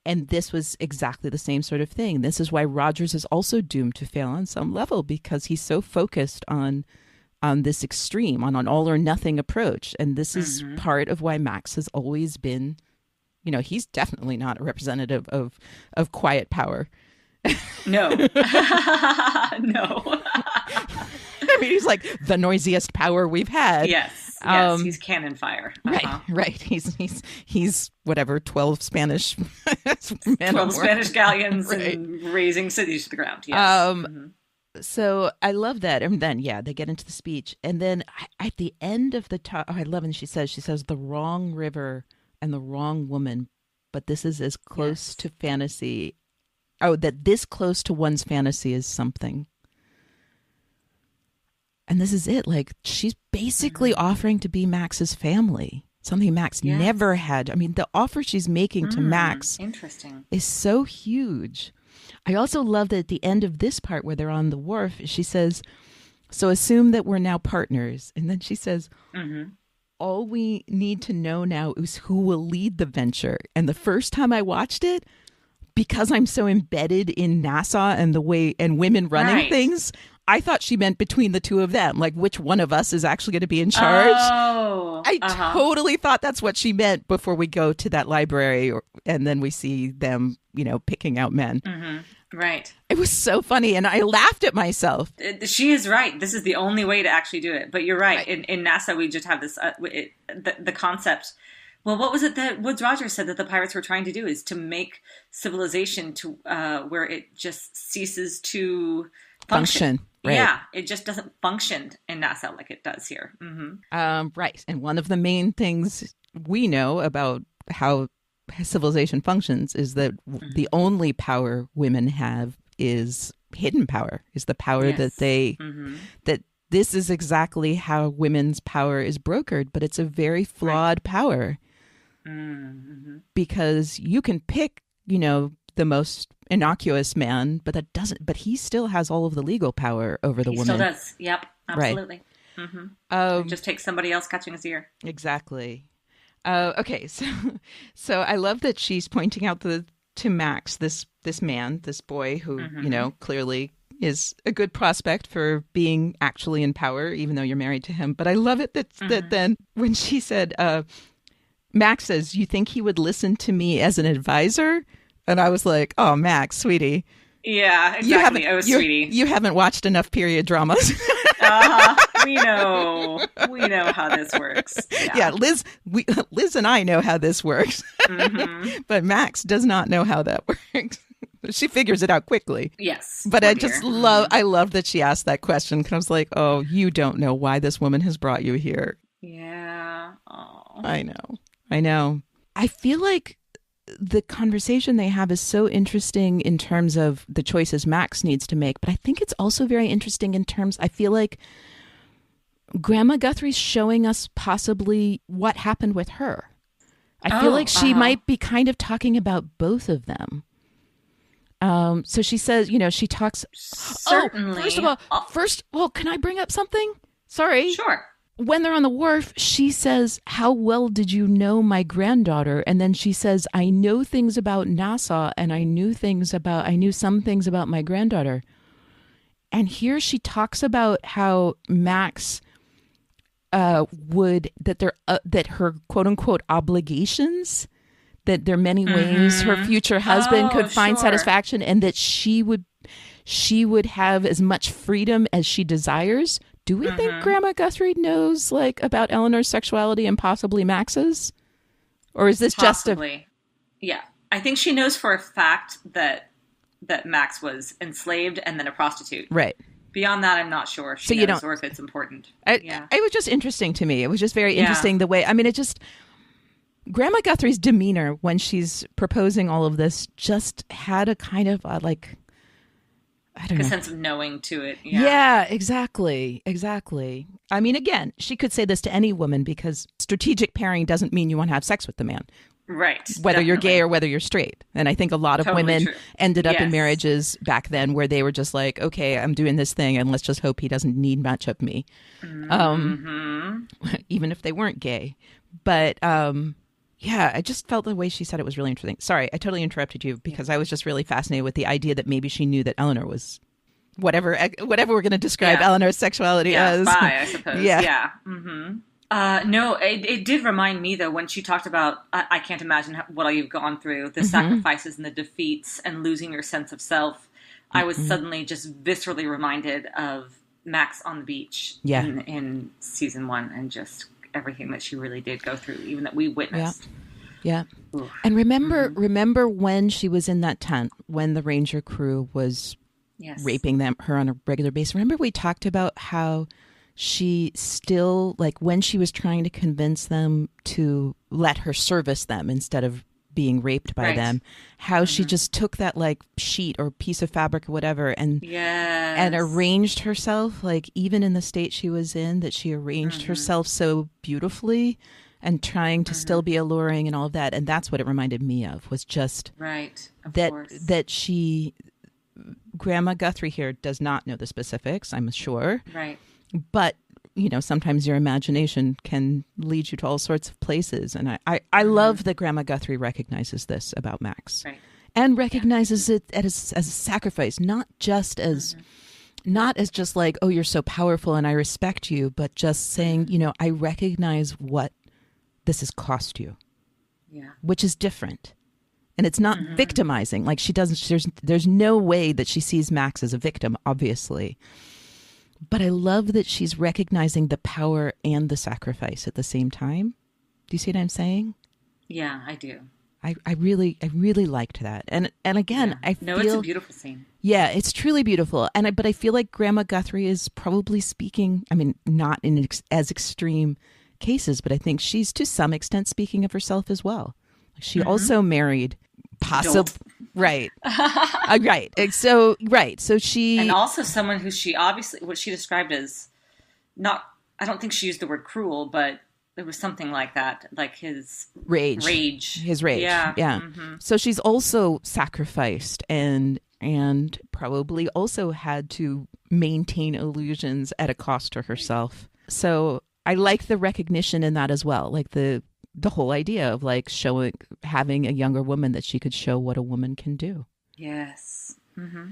And this was exactly the same sort of thing. This is why Rogers is also doomed to fail on some level, because he's so focused on this extreme, on an all or nothing approach. And this is part of why Max has always been, he's definitely not a representative of quiet power. No. No. I mean, he's like the noisiest power we've had. Yes, he's cannon fire. Right. He's whatever, 12 Spanish men 12 Spanish galleons and razing cities to the ground. Yes. So I love that. And then, they get into the speech. And then at the end of the talk, I love it. And she says, the wrong river and the wrong woman but this is as close to fantasy. Oh, that this close to one's fantasy is something. And this is it. Like, she's basically offering to be Max's family, something Max never had. I mean, the offer she's making to Max is so huge. I also love that at the end of this part where they're on the wharf, she says, so assume that we're now partners. And then she says, all we need to know now is who will lead the venture. And the first time I watched it, because I'm so embedded in NASA and the way and women running things, I thought she meant between the two of them, like which one of us is actually going to be in charge. I totally thought that's what she meant before we go to that library and then we see them, picking out men. Right. It was so funny, and I laughed at myself. She is right. This is the only way to actually do it. But you're right. In NASA, we just have this, the concept. Well, what was it that Woodes Rogers said that the pirates were trying to do is to make civilization to where it just ceases to function. Right. Yeah, it just doesn't function in NASA like it does here. Right. And one of the main things we know about how civilization functions is that the only power women have is hidden power, is the power that they, that this is exactly how women's power is brokered, but it's a very flawed power because you can pick, the most innocuous man, but he still has all of the legal power over the woman. He still does. Yep. Absolutely. Right. It just takes somebody else catching his ear. Exactly. Okay. So I love that she's pointing out to Max, this man, this boy who, clearly is a good prospect for being actually in power, even though you're married to him. But I love it that then when she said, Max says, you think he would listen to me as an advisor? And I was like, oh, Max, sweetie. Yeah, exactly. Sweetie. You haven't watched enough period dramas. We know how this works. Yeah, Liz and I know how this works. But Max does not know how that works. She figures it out quickly. Yes. But I love that she asked that question because I was like, oh, you don't know why this woman has brought you here. Yeah. Oh. I know. I feel like the conversation they have is so interesting in terms of the choices Max needs to make, but I think it's also very interesting in terms, I feel like Grandma Guthrie's showing us possibly what happened with her. I feel like she might be kind of talking about both of them. So she says, she talks. Certainly. First of all, can I bring up something? Sorry. Sure. When they're on the wharf, she says, how well did you know my granddaughter? And then she says, I know things about NASA and I knew some things about my granddaughter. And here she talks about how Max that her quote unquote obligations, that there are many ways her future husband could find satisfaction, and that she would have as much freedom as she desires. Do we think Grandma Guthrie knows about Eleanor's sexuality and possibly Max's? Or is this possibly? Yeah. I think she knows for a fact that Max was enslaved and then a prostitute. Right. Beyond that, I'm not sure if she knows or if it's important. It was just interesting to me. It was just very interesting the way, Grandma Guthrie's demeanor when she's proposing all of this just had a kind of I don't know. A sense of knowing to it. Yeah, exactly. I mean, again, she could say this to any woman because strategic pairing doesn't mean you want to have sex with the man. Right. Whether you're gay or whether you're straight. And I think a lot of women ended up in marriages back then where they were just like, okay, I'm doing this thing and let's just hope he doesn't need much of me. Even if they weren't gay. But yeah, I just felt the way she said it was really interesting. Sorry, I totally interrupted you because I was just really fascinated with the idea that maybe she knew that Eleanor was whatever we're going to describe Eleanor's sexuality as. Bi, I suppose. Yeah. No, it did remind me though when she talked about I can't imagine what all you've gone through, the sacrifices and the defeats and losing your sense of self. I was suddenly just viscerally reminded of Max on the beach in season 1 and just everything that she really did go through, even that we witnessed. Yeah. Oof. And remember when she was in that tent, when the ranger crew was raping her on a regular basis. Remember we talked about how she still, when she was trying to convince them to let her service them instead of being raped by Right. them, how she just took that like sheet or piece of fabric or whatever and arranged herself, like even in the state she was in, that she arranged herself so beautifully and trying to still be alluring and all of that. And that's what it reminded me of, was just that she, Grandma Guthrie here does not know the specifics, I'm sure. Right. But, sometimes your imagination can lead you to all sorts of places. And I love that Grandma Guthrie recognizes this about Max. Right. And recognizes it as a sacrifice, not just as just like, oh, you're so powerful and I respect you, but just saying, I recognize what this has cost you. Yeah. Which is different. And it's not victimizing. Like she doesn't, there's no way that she sees Max as a victim, obviously. But I love that she's recognizing the power and the sacrifice at the same time. Do you see what I'm saying? Yeah, I do. I really liked that. And again, I feel... No, it's a beautiful scene. Yeah, it's truly beautiful. But I feel like Grandma Guthrie is probably speaking, I mean, not in as extreme cases, but I think she's to some extent speaking of herself as well. She also married possibly... Right. Right. So she... And also someone who she obviously, what she described as not, I don't think she used the word cruel, but there was something like that, like his rage. His rage. Yeah. Mm-hmm. So she's also sacrificed and probably also had to maintain illusions at a cost to herself. So I like the recognition in that as well. Like the whole idea of like having a younger woman that she could show what a woman can do. Yes. Mm-hmm.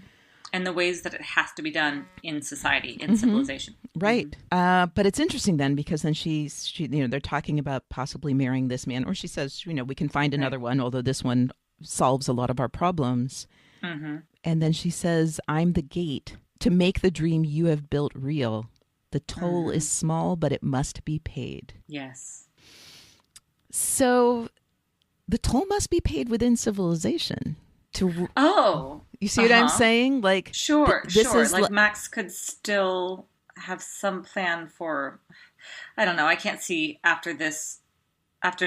And the ways that it has to be done in society, in civilization. Right. Mm-hmm. But it's interesting then, because then she, they're talking about possibly marrying this man, or she says, we can find another one, although this one solves a lot of our problems. Mm-hmm. And then she says, I'm the gate to make the dream you have built real. The toll is small, but it must be paid. Yes. So the toll must be paid within civilization. You see what I'm saying? Like, sure. Is like Max could still have some plan for, I don't know. I can't see after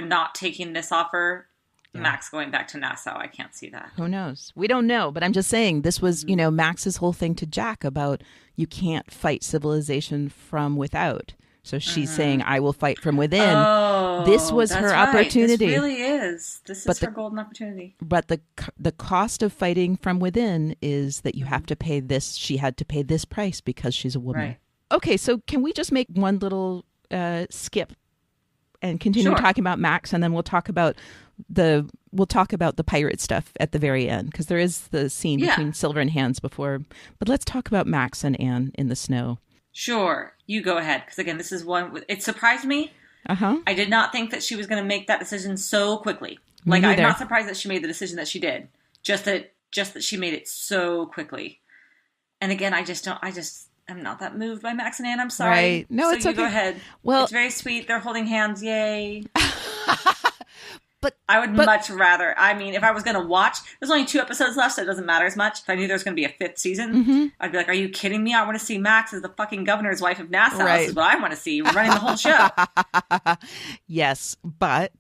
not taking this offer, Max going back to Nassau. I can't see that. Who knows? We don't know. But I'm just saying this was, Max's whole thing to Jack about you can't fight civilization from without. So she's saying, I will fight from within. Oh, this was her opportunity. This really is. This is her golden opportunity. But the cost of fighting from within is that you have to pay this. She had to pay this price because she's a woman. Right. Okay, so can we just make one little skip and continue talking about Max, and then we'll talk about the pirate stuff at the very end, because there is the scene between Silver and Hans before. But let's talk about Max and Anne in the snow. Sure, you go ahead, because again, this is one. It surprised me. I did not think that she was going to make that decision so quickly. I'm not surprised that she made the decision that she did. Just that she made it so quickly. And again, I'm not that moved by Max and Anne. I'm sorry. Right. No, it's okay. Go ahead. Well, it's very sweet. They're holding hands. Yay. But I would much rather, if I was going to watch, there's only 2 episodes left, so it doesn't matter as much. If I knew there was going to be a 5th season, I'd be like, are you kidding me? I want to see Max as the fucking governor's wife of Nassau. Right. This is what I want to see. We're running the whole show. Yes, but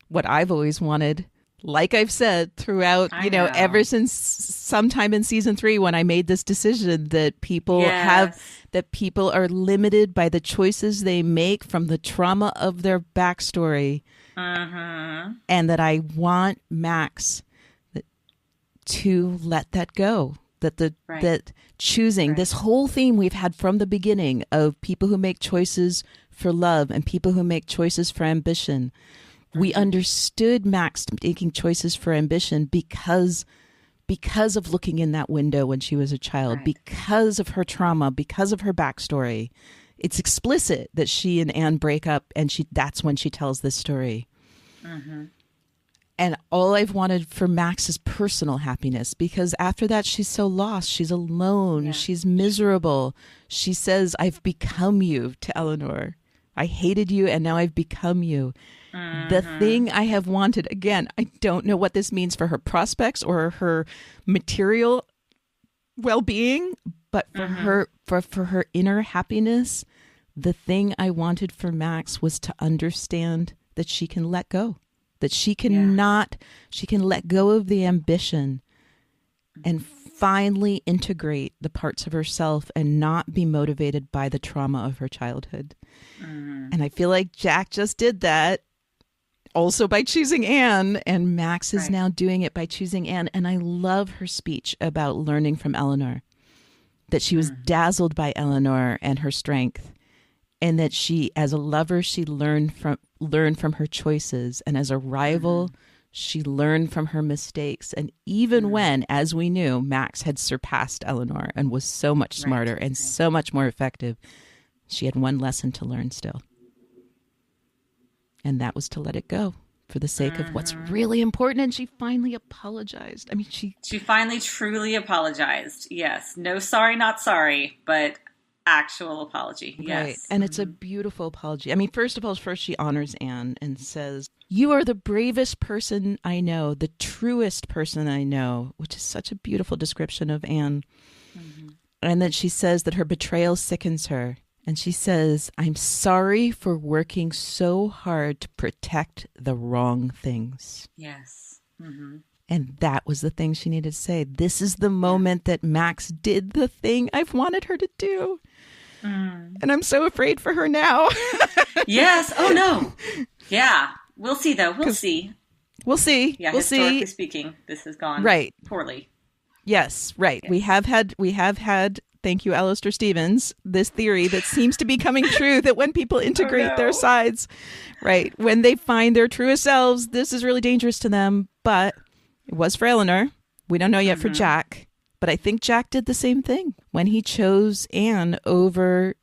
what I've always wanted, like I've said throughout, ever since sometime in season 3 when I made this decision, that people people are limited by the choices they make from the trauma of their backstory. And that I want Max to let that go. That choosing this whole theme we've had from the beginning of people who make choices for love and people who make choices for ambition. We understood Max making choices for ambition because of looking in that window when she was a child, because of her trauma, because of her backstory. It's explicit that she and Anne break up, and that's when she tells this story. And all I've wanted for Max is personal happiness, because after that, she's so lost. She's alone. She's miserable. She says, I've become you to Eleanor. I hated you, and now I've become you. The thing I have wanted, again, I don't know what this means for her prospects or her material well-being, but for her, for her inner happiness, the thing I wanted for Max was to understand that she can let go, that she can let go of the ambition and finally integrate the parts of herself and not be motivated by the trauma of her childhood. And I feel like Jack just did that also by choosing Anne, and Max is now doing it by choosing Anne. And I love her speech about learning from Eleanor, that she was dazzled by Eleanor and her strength, and that she, as a lover, she learned from her choices, and as a rival, she learned from her mistakes. And even when, as we knew, Max had surpassed Eleanor and was so much smarter and so much more effective, she had one lesson to learn still. And that was to let it go for the sake of what's really important. And she finally apologized. I mean, she finally truly apologized. Yes. No sorry, not sorry, but actual apology. Yes. Right. And it's a beautiful apology. I mean, first of all, she honors Anne and says, "You are the bravest person I know, the truest person I know," which is such a beautiful description of Anne. And then she says that her betrayal sickens her. And she says, "I'm sorry for working so hard to protect the wrong things." Yes. And that was the thing she needed to say. This is the moment that Max did the thing I've wanted her to do. And I'm so afraid for her now. Yes. Oh, no. Yeah. We'll see, though. We'll see. We'll see. Yeah, we'll historically see. speaking, this has gone poorly. Yes, right. Yes. We have had, thank you, Alistair Stevens, this theory that seems to be coming true, that when people integrate their sides, right, when they find their truest selves, this is really dangerous to them. But it was for Eleanor. We don't know yet for Jack. But I think Jack did the same thing when he chose Anne over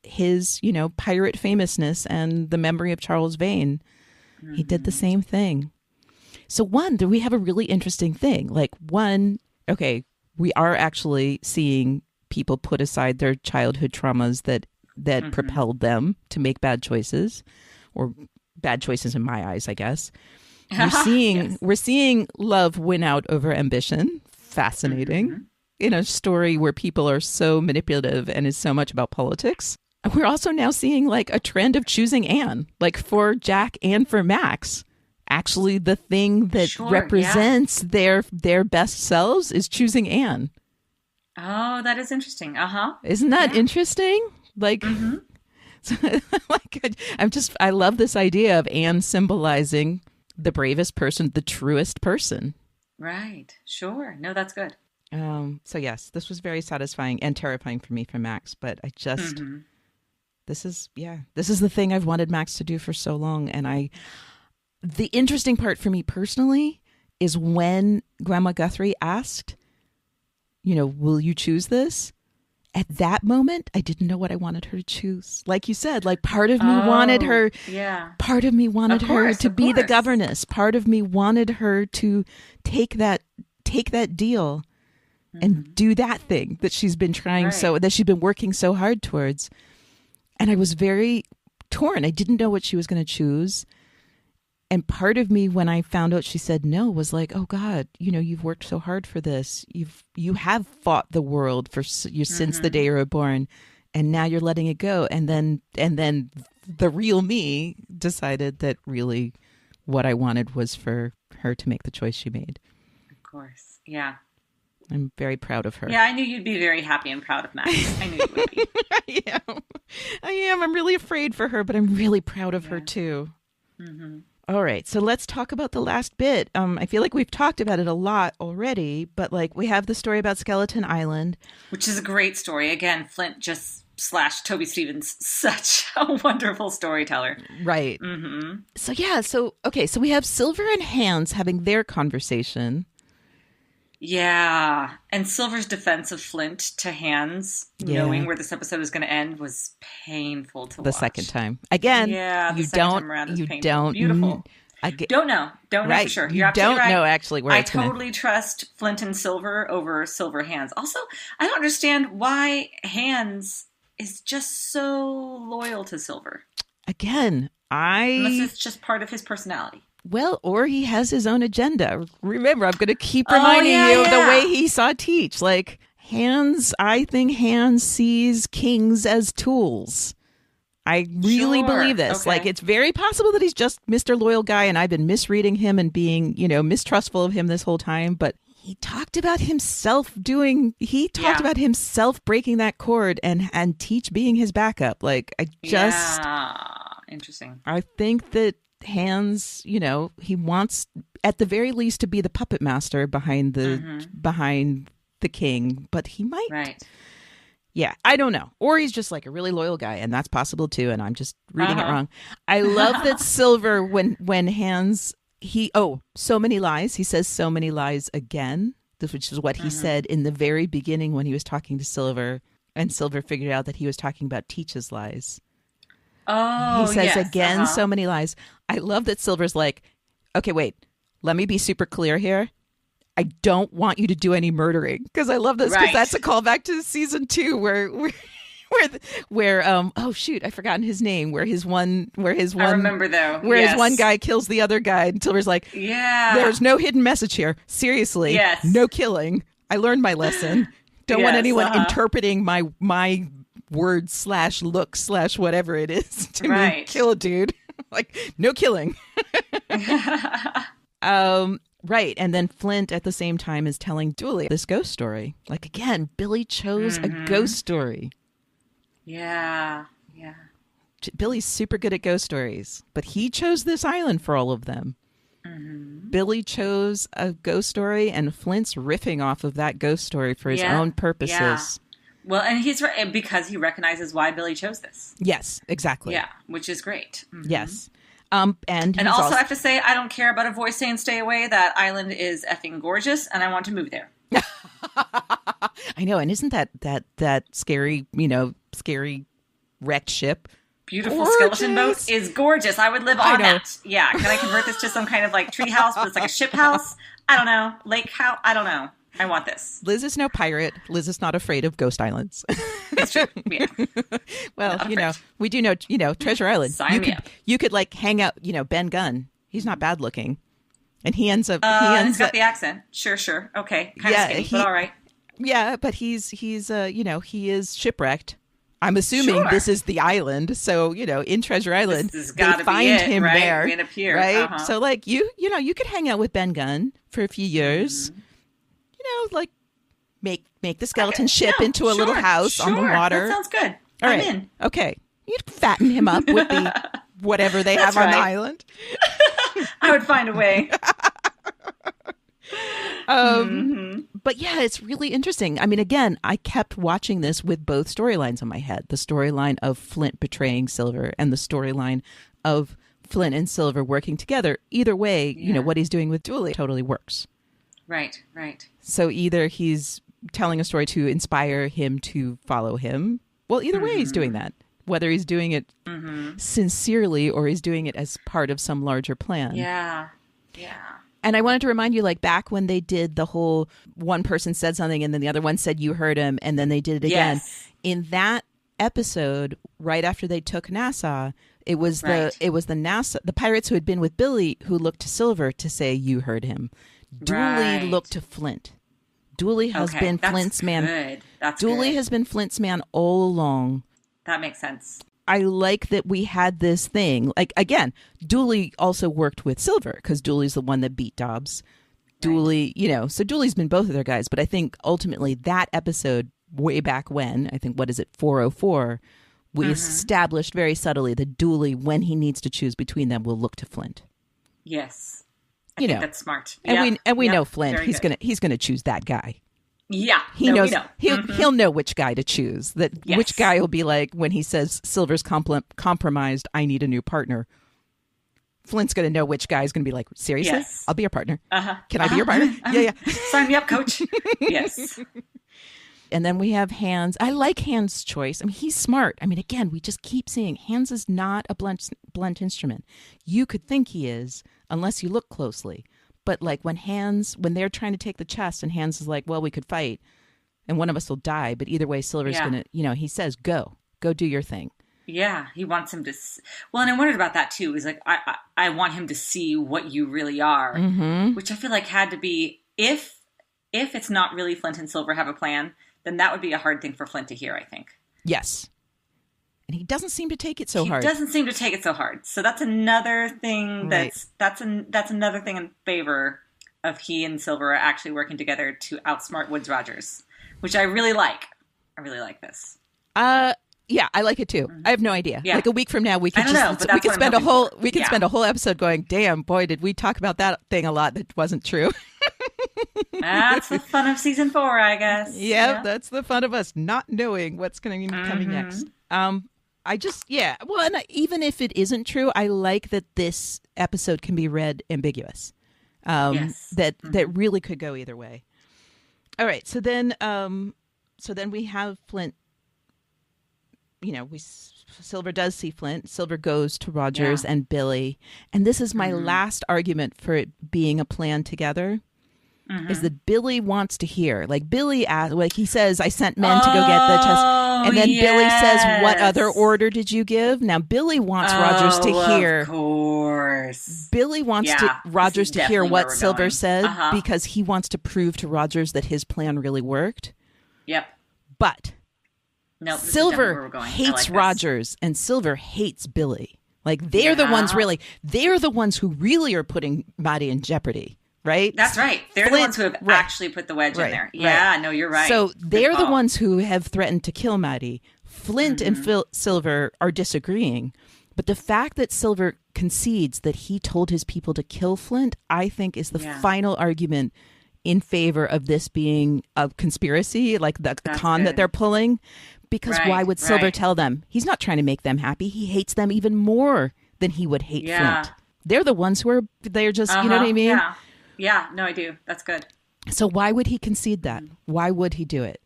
his, pirate famousness and the memory of Charles Vane. He did the same thing. So we have a really interesting thing. Okay, we are actually seeing people put aside their childhood traumas that propelled them to make bad choices, or bad choices in my eyes, I guess. We're seeing love win out over ambition. Fascinating. In a story where people are so manipulative and is so much about politics. We're also now seeing a trend of choosing Anne, for Jack and for Max. Actually, the thing that represents their best selves is choosing Anne. Oh, that is interesting. Isn't that interesting? I love this idea of Anne symbolizing the bravest person, the truest person. Right. Sure. No, that's good. So yes, this was very satisfying and terrifying for me for Max, but I just, this is the thing I've wanted Max to do for so long. And the interesting part for me personally is when Grandma Guthrie asked, will you choose this? At that moment, I didn't know what I wanted her to choose. Like you said, part of me wanted her, part of me wanted her to be the governess. Part of me wanted her to take that deal and do that thing that she's been trying that she's been working so hard towards. And I was very torn. I didn't know what she was going to choose. And part of me, when I found out she said no, was like, oh God, you've worked so hard for this. You have fought the world for you since the day you were born, and now you're letting it go. And then the real me decided that really what I wanted was for her to make the choice she made. Of course. Yeah. I'm very proud of her. Yeah, I knew you'd be very happy and proud of Max. I knew you would be. I am. I'm really afraid for her, but I'm really proud of her too. All right, so let's talk about the last bit. I feel like we've talked about it a lot already, but we have the story about Skeleton Island. Which is a great story. Again, Flint just / Toby Stevens, such a wonderful storyteller. Right. So so we have Silver and Hans having their conversation. Yeah. And Silver's defense of Flint to Hans, knowing where this episode was going to end, was painful to watch. The second time. Again, the second time around was painful. Don't. Beautiful. Don't know for sure. You're absolutely right. Know actually where it's going. I totally trust Flint and Silver over Silver Hans. Also, I don't understand why Hans is just so loyal to Silver. Again, unless it's just part of his personality. Well, or he has his own agenda. Remember, I'm going to keep reminding you of the way he saw Teach. I think Hans sees kings as tools. I really believe this. Okay. Like, it's very possible that he's just Mr. Loyal Guy, and I've been misreading him and being, mistrustful of him this whole time. But he talked about himself breaking that cord and Teach being his backup. Like, interesting. I think that Hans, he wants at the very least to be the puppet master behind the king, but he might. Right. Yeah, I don't know. Or he's just like a really loyal guy, and that's possible too, and I'm just reading it wrong. I love that Silver, when Hans, so many lies. He says so many lies again, which is what he said in the very beginning when he was talking to Silver, and Silver figured out that he was talking about Teach's lies. Oh, he says again, so many lies. I love that Silver's like, okay, wait, let me be super clear here. I don't want you to do any murdering, because I love this, because that's a callback to season 2 where oh shoot, I've forgotten his name. Where his one I remember though. His one guy kills the other guy, and Silver's like, there's no hidden message here. Seriously, no killing. I learned my lesson. Don't want anyone interpreting my words / look / whatever it is to me. Kill a dude. Like, no killing. Right. And then Flint at the same time is telling Dooley this ghost story. Like, again, Billy chose a ghost story. Yeah. Billy's super good at ghost stories, but he chose this island for all of them. Billy chose a ghost story, and Flint's riffing off of that ghost story for his own purposes. Yeah. Well, and he's right, because he recognizes why Billy chose this. Yes, exactly. Yeah, which is great. Yes. And also I have to say, I don't care about a voice saying stay away. That island is effing gorgeous, and I want to move there. I know, and isn't that scary, scary wrecked ship? Beautiful skeleton boat is gorgeous. I would live on that. Yeah, can I convert this to some kind of like tree house, but it's like a ship house? I don't know. Lake house? I don't know. I want this. Liz is no pirate. Liz is not afraid of ghost islands. It's true. Yeah. Well, we do know, Treasure Island. Sign me up. You could like hang out, Ben Gunn. He's not bad looking. And he ends up... he's got the accent. Sure. Okay. Kind of skinny, but all right. Yeah, but he is shipwrecked. I'm assuming this is the island. So, in Treasure Island, they find him right? there. Right up here. Right? So, like, you could hang out with Ben Gunn for a few years. Like make the skeleton ship into a little house on the water. That sounds good. I'm in. Okay. You'd fatten him up with the whatever they have on the island. I would find a way. But yeah, it's really interesting. I mean, again, I kept watching this with both storylines in my head. The storyline of Flint betraying Silver and the storyline of Flint and Silver working together. Either way, what he's doing with Dooley totally works. Right. So either he's telling a story to inspire him to follow him. Well, either way he's doing that. Whether he's doing it sincerely or he's doing it as part of some larger plan. Yeah. And I wanted to remind you, like, back when they did the whole one person said something and then the other one said you heard him and then they did it again. Yes. In that episode, right after they took Nassau, it was the pirates who had been with Billy who looked to Silver to say you heard him. Dooley looked to Flint. Dooley has been Flint's man. Good. That's Dooley good. has been Flint's man all along. That makes sense. I like that we had this thing. Like, again, Dooley also worked with Silver because Dooley's the one that beat Dobbs. Dooley, so Dooley's been both of their guys. But I think ultimately that episode way back when, I think, 404, we established very subtly that Dooley, when he needs to choose between them, will look to Flint. Yes. I think that's smart. And we know Flint. He's gonna choose that guy. Yeah, he knows. We know. He'll know which guy to choose. Which guy will be like when he says Silver's compromised. I need a new partner. Flint's gonna know which guy is gonna be like, seriously, yes. I'll be your partner. Can I be your partner? Yeah. Sign me up, coach. Yes. And then we have Hans. I like Hans' choice. I mean, he's smart. I mean, again, we just keep seeing Hans is not a blunt instrument. You could think he is unless you look closely. But like when they're trying to take the chest and Hans is like, well, we could fight and one of us will die. But either way, Silver's going to, he says, go do your thing. Yeah. He wants him to. Well, and I wondered about that too. He's like, I want him to see what you really are, which I feel like had to be, if it's not really Flint and Silver have a plan, then that would be a hard thing for Flint to hear, I think. Yes. And he doesn't seem to take it so hard. He doesn't seem to take it so hard. So that's another thing that's another thing in favor of he and Silver are actually working together to outsmart Woodes Rogers, which I really like. I really like this. Yeah, I like it too. I have no idea. Yeah. Like a week from now, we could spend a whole episode going, damn, boy, did we talk about that thing a lot that wasn't true. That's the fun of season 4, I guess. Yeah, that's the fun of us not knowing what's going to be coming next. And even if it isn't true, I like that this episode can be read ambiguous. That really could go either way. All right, so then we have Flint. You know, Silver does see Flint. Silver goes to Rogers and Billy, and this is my last argument for it being a plan together. Is that Billy wants to hear. Like Billy he says, I sent men to go get the test. And then Billy says, what other order did you give? Now Billy wants Rogers to hear. Of course. Billy wants Rogers to hear what Silver said because he wants to prove to Rogers that his plan really worked. Yep. But Silver hates like Rogers and Silver hates Billy. Like they're the ones who really are putting Maddie in jeopardy. Right? That's right. They're the ones who have actually put the wedge in there. Yeah, no, you're right. So they're the ones who have threatened to kill Maddie. Flint and Silver are disagreeing. But the fact that Silver concedes that he told his people to kill Flint, I think is the final argument in favor of this being a conspiracy, like the con that they're pulling. Because why would Silver tell them? He's not trying to make them happy. He hates them even more than he would hate Flint. They're the ones who they're just, you know what I mean? Yeah, no, I do. That's good. So why would he concede that? Why would he do it?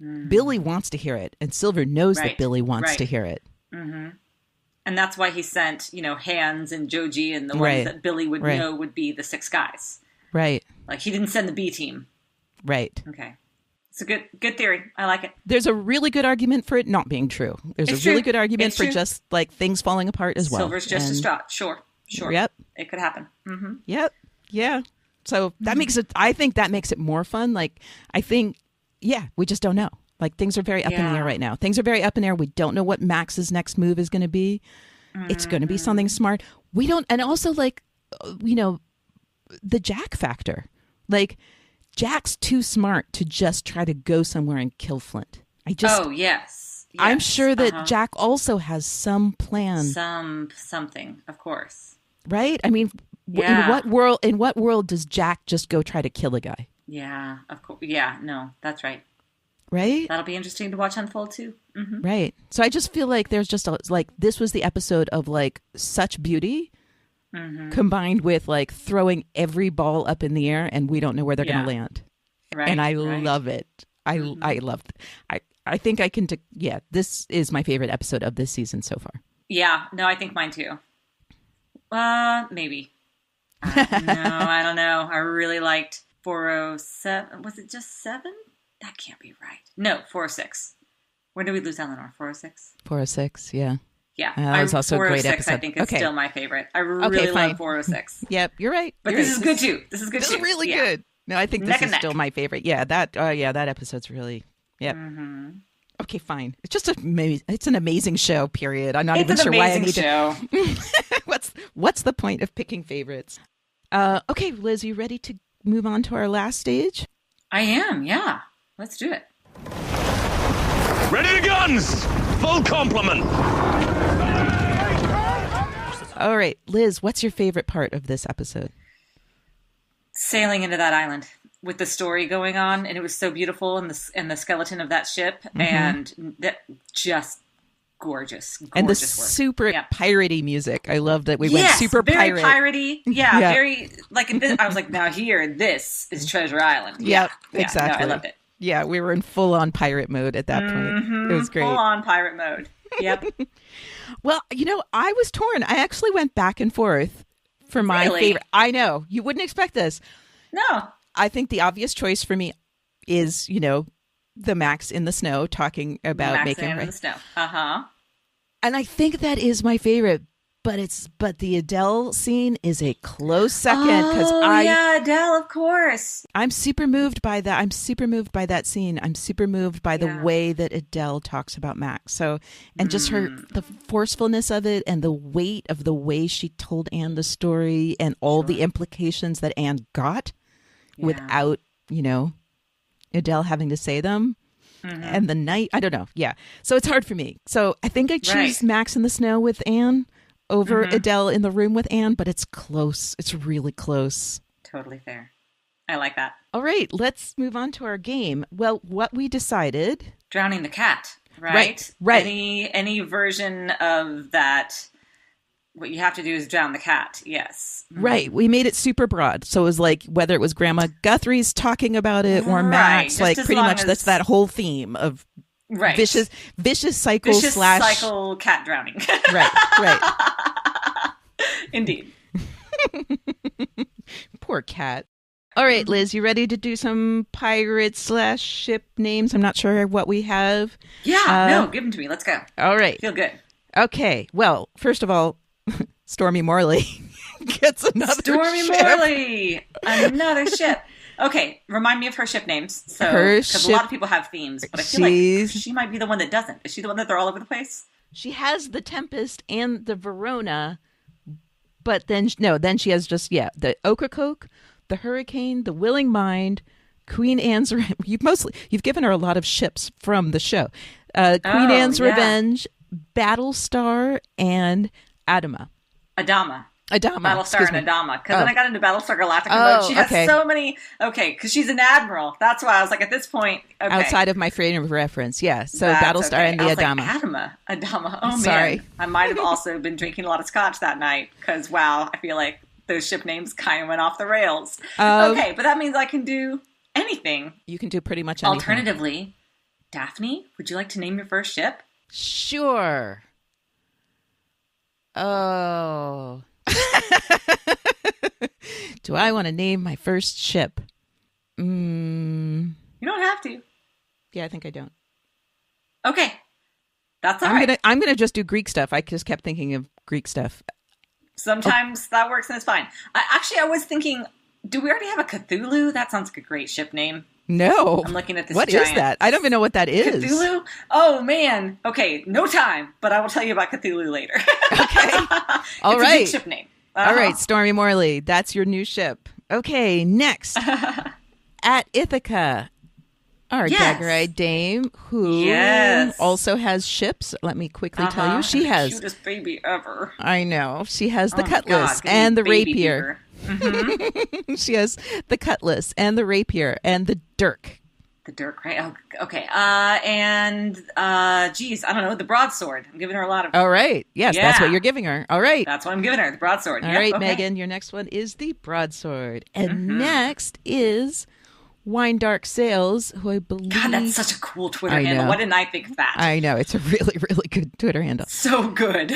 Billy wants to hear it, and Silver knows that Billy wants to hear it. And that's why he sent, Hans and Joji and the ones that Billy would know would be the 6 guys. Right. Like, he didn't send the B team. Right. Okay. It's a good theory. I like it. There's a really good argument for it not being true. There's really good argument for just, like, things falling apart as well. Silver's just distraught. Sure. Yep. It could happen. Yep. Yeah. So that makes it, I think that makes it more fun. Like, I think, we just don't know. Like, things are very up in the air right now. Things are very up in the air. We don't know what Max's next move is going to be. It's going to be something smart. We don't, and also, like, the Jack factor. Like, Jack's too smart to just try to go somewhere and kill Flint. Yes. I'm sure that Jack also has some plan. Something, of course. Right? I mean, in what world does Jack just go try to kill a guy? Yeah, of course. Yeah, no, that's right. Right? That'll be interesting to watch unfold too. Right. So I just feel like there's just this was the episode of like such beauty combined with like throwing every ball up in the air and we don't know where they're going to land. Right. And I love it. I love it. I think I can this is my favorite episode of this season so far. Yeah, no, I think mine too. Maybe. No, I don't know. I really liked 407. Was it just 7? That can't be right. No, 406. Where did we lose Eleanor? 406? 406, yeah. Yeah. That was also a great episode. I think is still my favorite. I really love 406. Yep, you're right. But this is good too. This is really good. No, I think this is still my favorite. Yeah, that episode's really, yep. Okay, fine. It's just it's an amazing show, period. I'm not even sure why I need to. What's the point of picking favorites? Okay, Liz, you ready to move on to our last stage? I am, yeah. Let's do it. Ready to guns! Full complement! All right, Liz, what's your favorite part of this episode? Sailing into that island with the story going on, and it was so beautiful, and the skeleton of that ship, and that just gorgeous and the work. Super piratey music. I love that we went super very piratey. Yeah, very like I was like, now here, this is Treasure Island. Yep, exactly. No, I loved it. Yeah, we were in full on pirate mode at that point. It was great. Full on pirate mode. Yep. Well, I was torn. I actually went back and forth for my favorite. I know you wouldn't expect this. No. I think the obvious choice for me is, the Max in the snow talking about making in the snow. And I think that is my favorite. but the Idele scene is a close second because yeah, Idele, of course. I'm super moved by that. I'm super moved by that scene. I'm super moved by the way that Idele talks about Max. So, and just the forcefulness of it and the weight of the way she told Anne the story and all the implications that Anne got without, Idele having to say them. And the night, I don't know. Yeah. So it's hard for me. So I think I choose Max in the snow with Anne over Idele in the room with Anne, but it's close. It's really close. Totally fair. I like that. All right. Let's move on to our game. Well, what we decided. Drowning the cat, right? Right. Any version of that, what you have to do is drown the cat. Yes. Right. We made it super broad. So it was like whether it was Grandma Guthrie's talking about it or Max, like pretty much that's that whole theme of vicious cycle cycle cat drowning. Right. Indeed. Poor cat. All right, Liz, you ready to do some pirate / ship names? I'm not sure what we have. Yeah, no, give them to me. Let's go. All right. Feel good. Okay. Well, first of all, Stormy Morley gets another ship. Another ship. Okay, remind me of her ship names. So, because a lot of people have themes, but I feel like she might be the one that doesn't. Is she the one that they're all over the place? She has the Tempest and the Verona, but then she has just the Ocracoke, the Hurricane, the Willing Mind, Queen Anne's. You've given her a lot of ships from the show. Queen Anne's Revenge, Battlestar, and Adama. Battlestar and Adama. Because then I got into Battlestar Galactica. She has so many. Okay, because she's an admiral. That's why I was like, at this point. Okay. Outside of my frame of reference, yeah. So Battlestar and the Adama. Like, Adama. Oh, sorry. Man. I might have also been drinking a lot of scotch that night. Because, wow, I feel like those ship names kind of went off the rails. Okay, but that means I can do anything. You can do pretty much anything. Alternatively, Daphne, would you like to name your first ship? Sure. Oh. Do I want to name my first ship? You don't have to. Yeah, I think I don't. Okay. That's all right. I'm gonna just do Greek stuff. I just kept thinking of Greek stuff. Sometimes that works and it's fine. I was thinking, do we already have a Cthulhu? That sounds like a great ship name. No. I'm looking at this What is that? I don't even know what that is. Cthulhu? Oh, man. Okay, no time, but I will tell you about Cthulhu later. Okay. All right. It's a big ship name. All right, Stormy Morley, that's your new ship. Okay, next. At Ithaca, our dagger-eyed dame, who also has ships. Let me quickly tell you. She has... the cutest baby ever. I know. She has the cutlass and the rapier. Mm-hmm. She has the cutlass and the rapier and the dirk. The dirk, right? Oh, okay. And I don't know, the broadsword. I'm giving her a lot of... All right. Yes, that's what you're giving her. All right. That's what I'm giving her, the broadsword. All right, Megan, your next one is the broadsword. And next is Wine Dark Sails, who I believe... God, that's such a cool Twitter handle. Why didn't I think of that? I know. It's a really, really good Twitter handle. So good.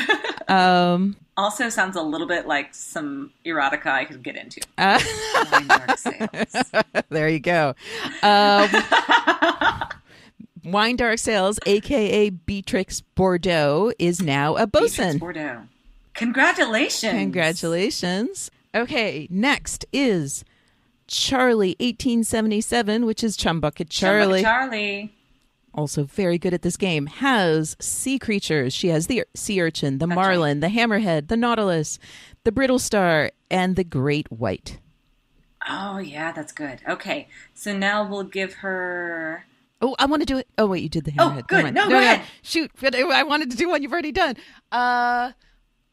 Also sounds a little bit like some erotica I could get into. Wine Dark Sails. There you go. Wine Dark Sails, a.k.a. Beatrix Bordeaux, is now a bosun. Beatrix Bordeaux. Congratulations. Okay, next is Charlie 1877, which is Chumbucket Charlie. Charlie. Also very good at this game, has sea creatures. She has the sea urchin, the marlin, the hammerhead, the nautilus, the brittle star, and the great white. Oh, yeah, that's good. Okay, so now we'll give her... Oh, I want to do it. Oh, wait, you did the hammerhead. Oh, good. No, go ahead. Shoot, but I wanted to do one you've already done.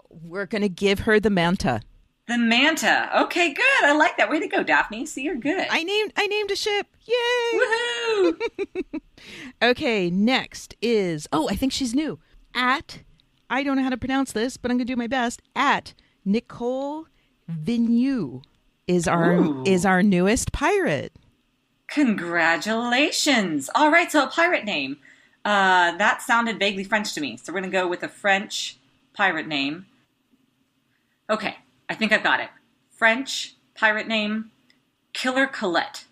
We're going to give her the manta. The manta. Okay, good. I like that. Way to go, Daphne. See, you're good. I named a ship. Yay! Woohoo! Okay, next is... Oh, I think she's new. I don't know how to pronounce this, but I'm going to do my best. At Nicole Vigneault is our newest pirate. Congratulations. All right, so a pirate name. That sounded vaguely French to me. So we're going to go with a French pirate name. Okay, I think I've got it. French pirate name, Killer Colette.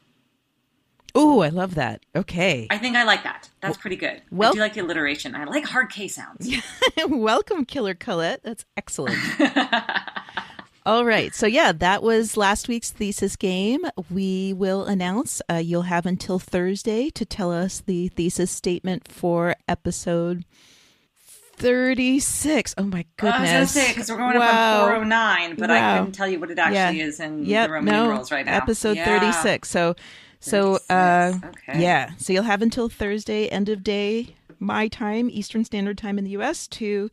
Oh, I love that. Okay. I think I like that. That's pretty good. Well, I do like the alliteration. I like hard K sounds. Welcome, Killer Colette. That's excellent. All right. So, yeah, that was last week's thesis game. We will announce you'll have until Thursday to tell us the thesis statement for episode 36. Oh, my goodness. I was going to say, because we're going up on 409, but I couldn't tell you what it actually is in the Roman numerals right now. Episode 36. So, 36. Okay. Yeah. So you'll have until Thursday, end of day, my time, Eastern Standard Time in the U.S., to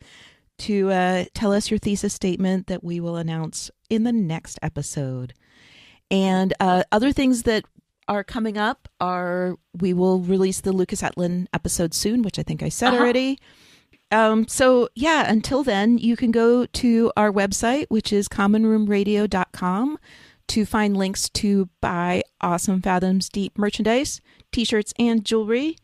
tell us your thesis statement that we will announce in the next episode. And other things that are coming up are we will release the Lucas Etlin episode soon, which I think I said already. So, yeah, until then, you can go to our website, which is commonroomradio.com, to find links to buy awesome Fathoms Deep merchandise, T-shirts, and jewelry.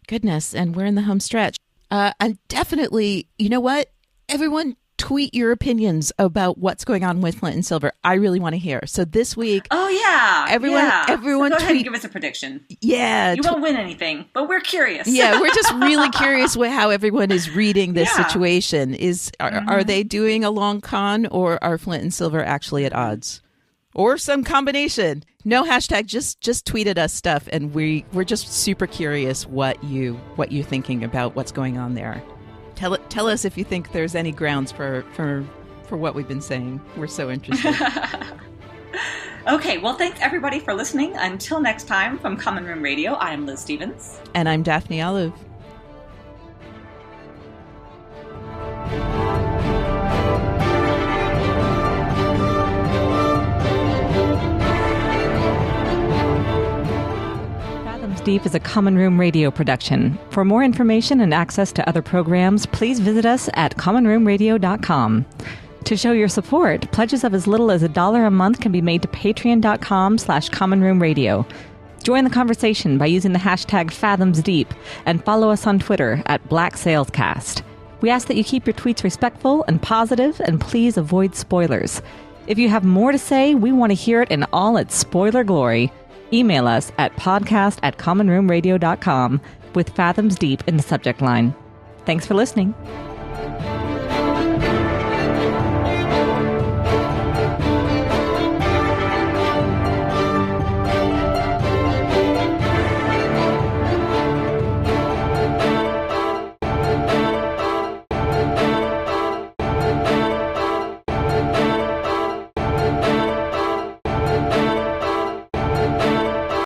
Goodness, and we're in the home stretch. And definitely, you know what? Everyone tweet your opinions about what's going on with Flint and Silver. I really want to hear. So this week... Oh, yeah. Everyone so go ahead and tweet... give us a prediction. Yeah. You won't win anything, but we're curious. Yeah, we're just really curious how everyone is reading this situation. Are they doing a long con, or are Flint and Silver actually at odds? Or some combination. No hashtag, just tweet at us stuff, and we're just super curious what you're thinking about what's going on there. Tell us if you think there's any grounds for what we've been saying. We're so interested. Okay, well, thanks everybody for listening. Until next time, from Common Room Radio, I'm Liz Stevens. And I'm Daphne Olive. Deep is a Common Room Radio production. For more information and access to other programs, please visit us at commonroomradio.com. To show your support, pledges of as little as $1 a month can be made to patreon.com/commonroomradio. Join the conversation by using the hashtag Fathoms Deep and follow us on Twitter at BlackSalesCast. We ask that you keep your tweets respectful and positive, and please avoid spoilers. If you have more to say, we want to hear it in all its spoiler glory. Email us at podcast@commonroomradio.com with Fathoms Deep in the subject line. Thanks for listening.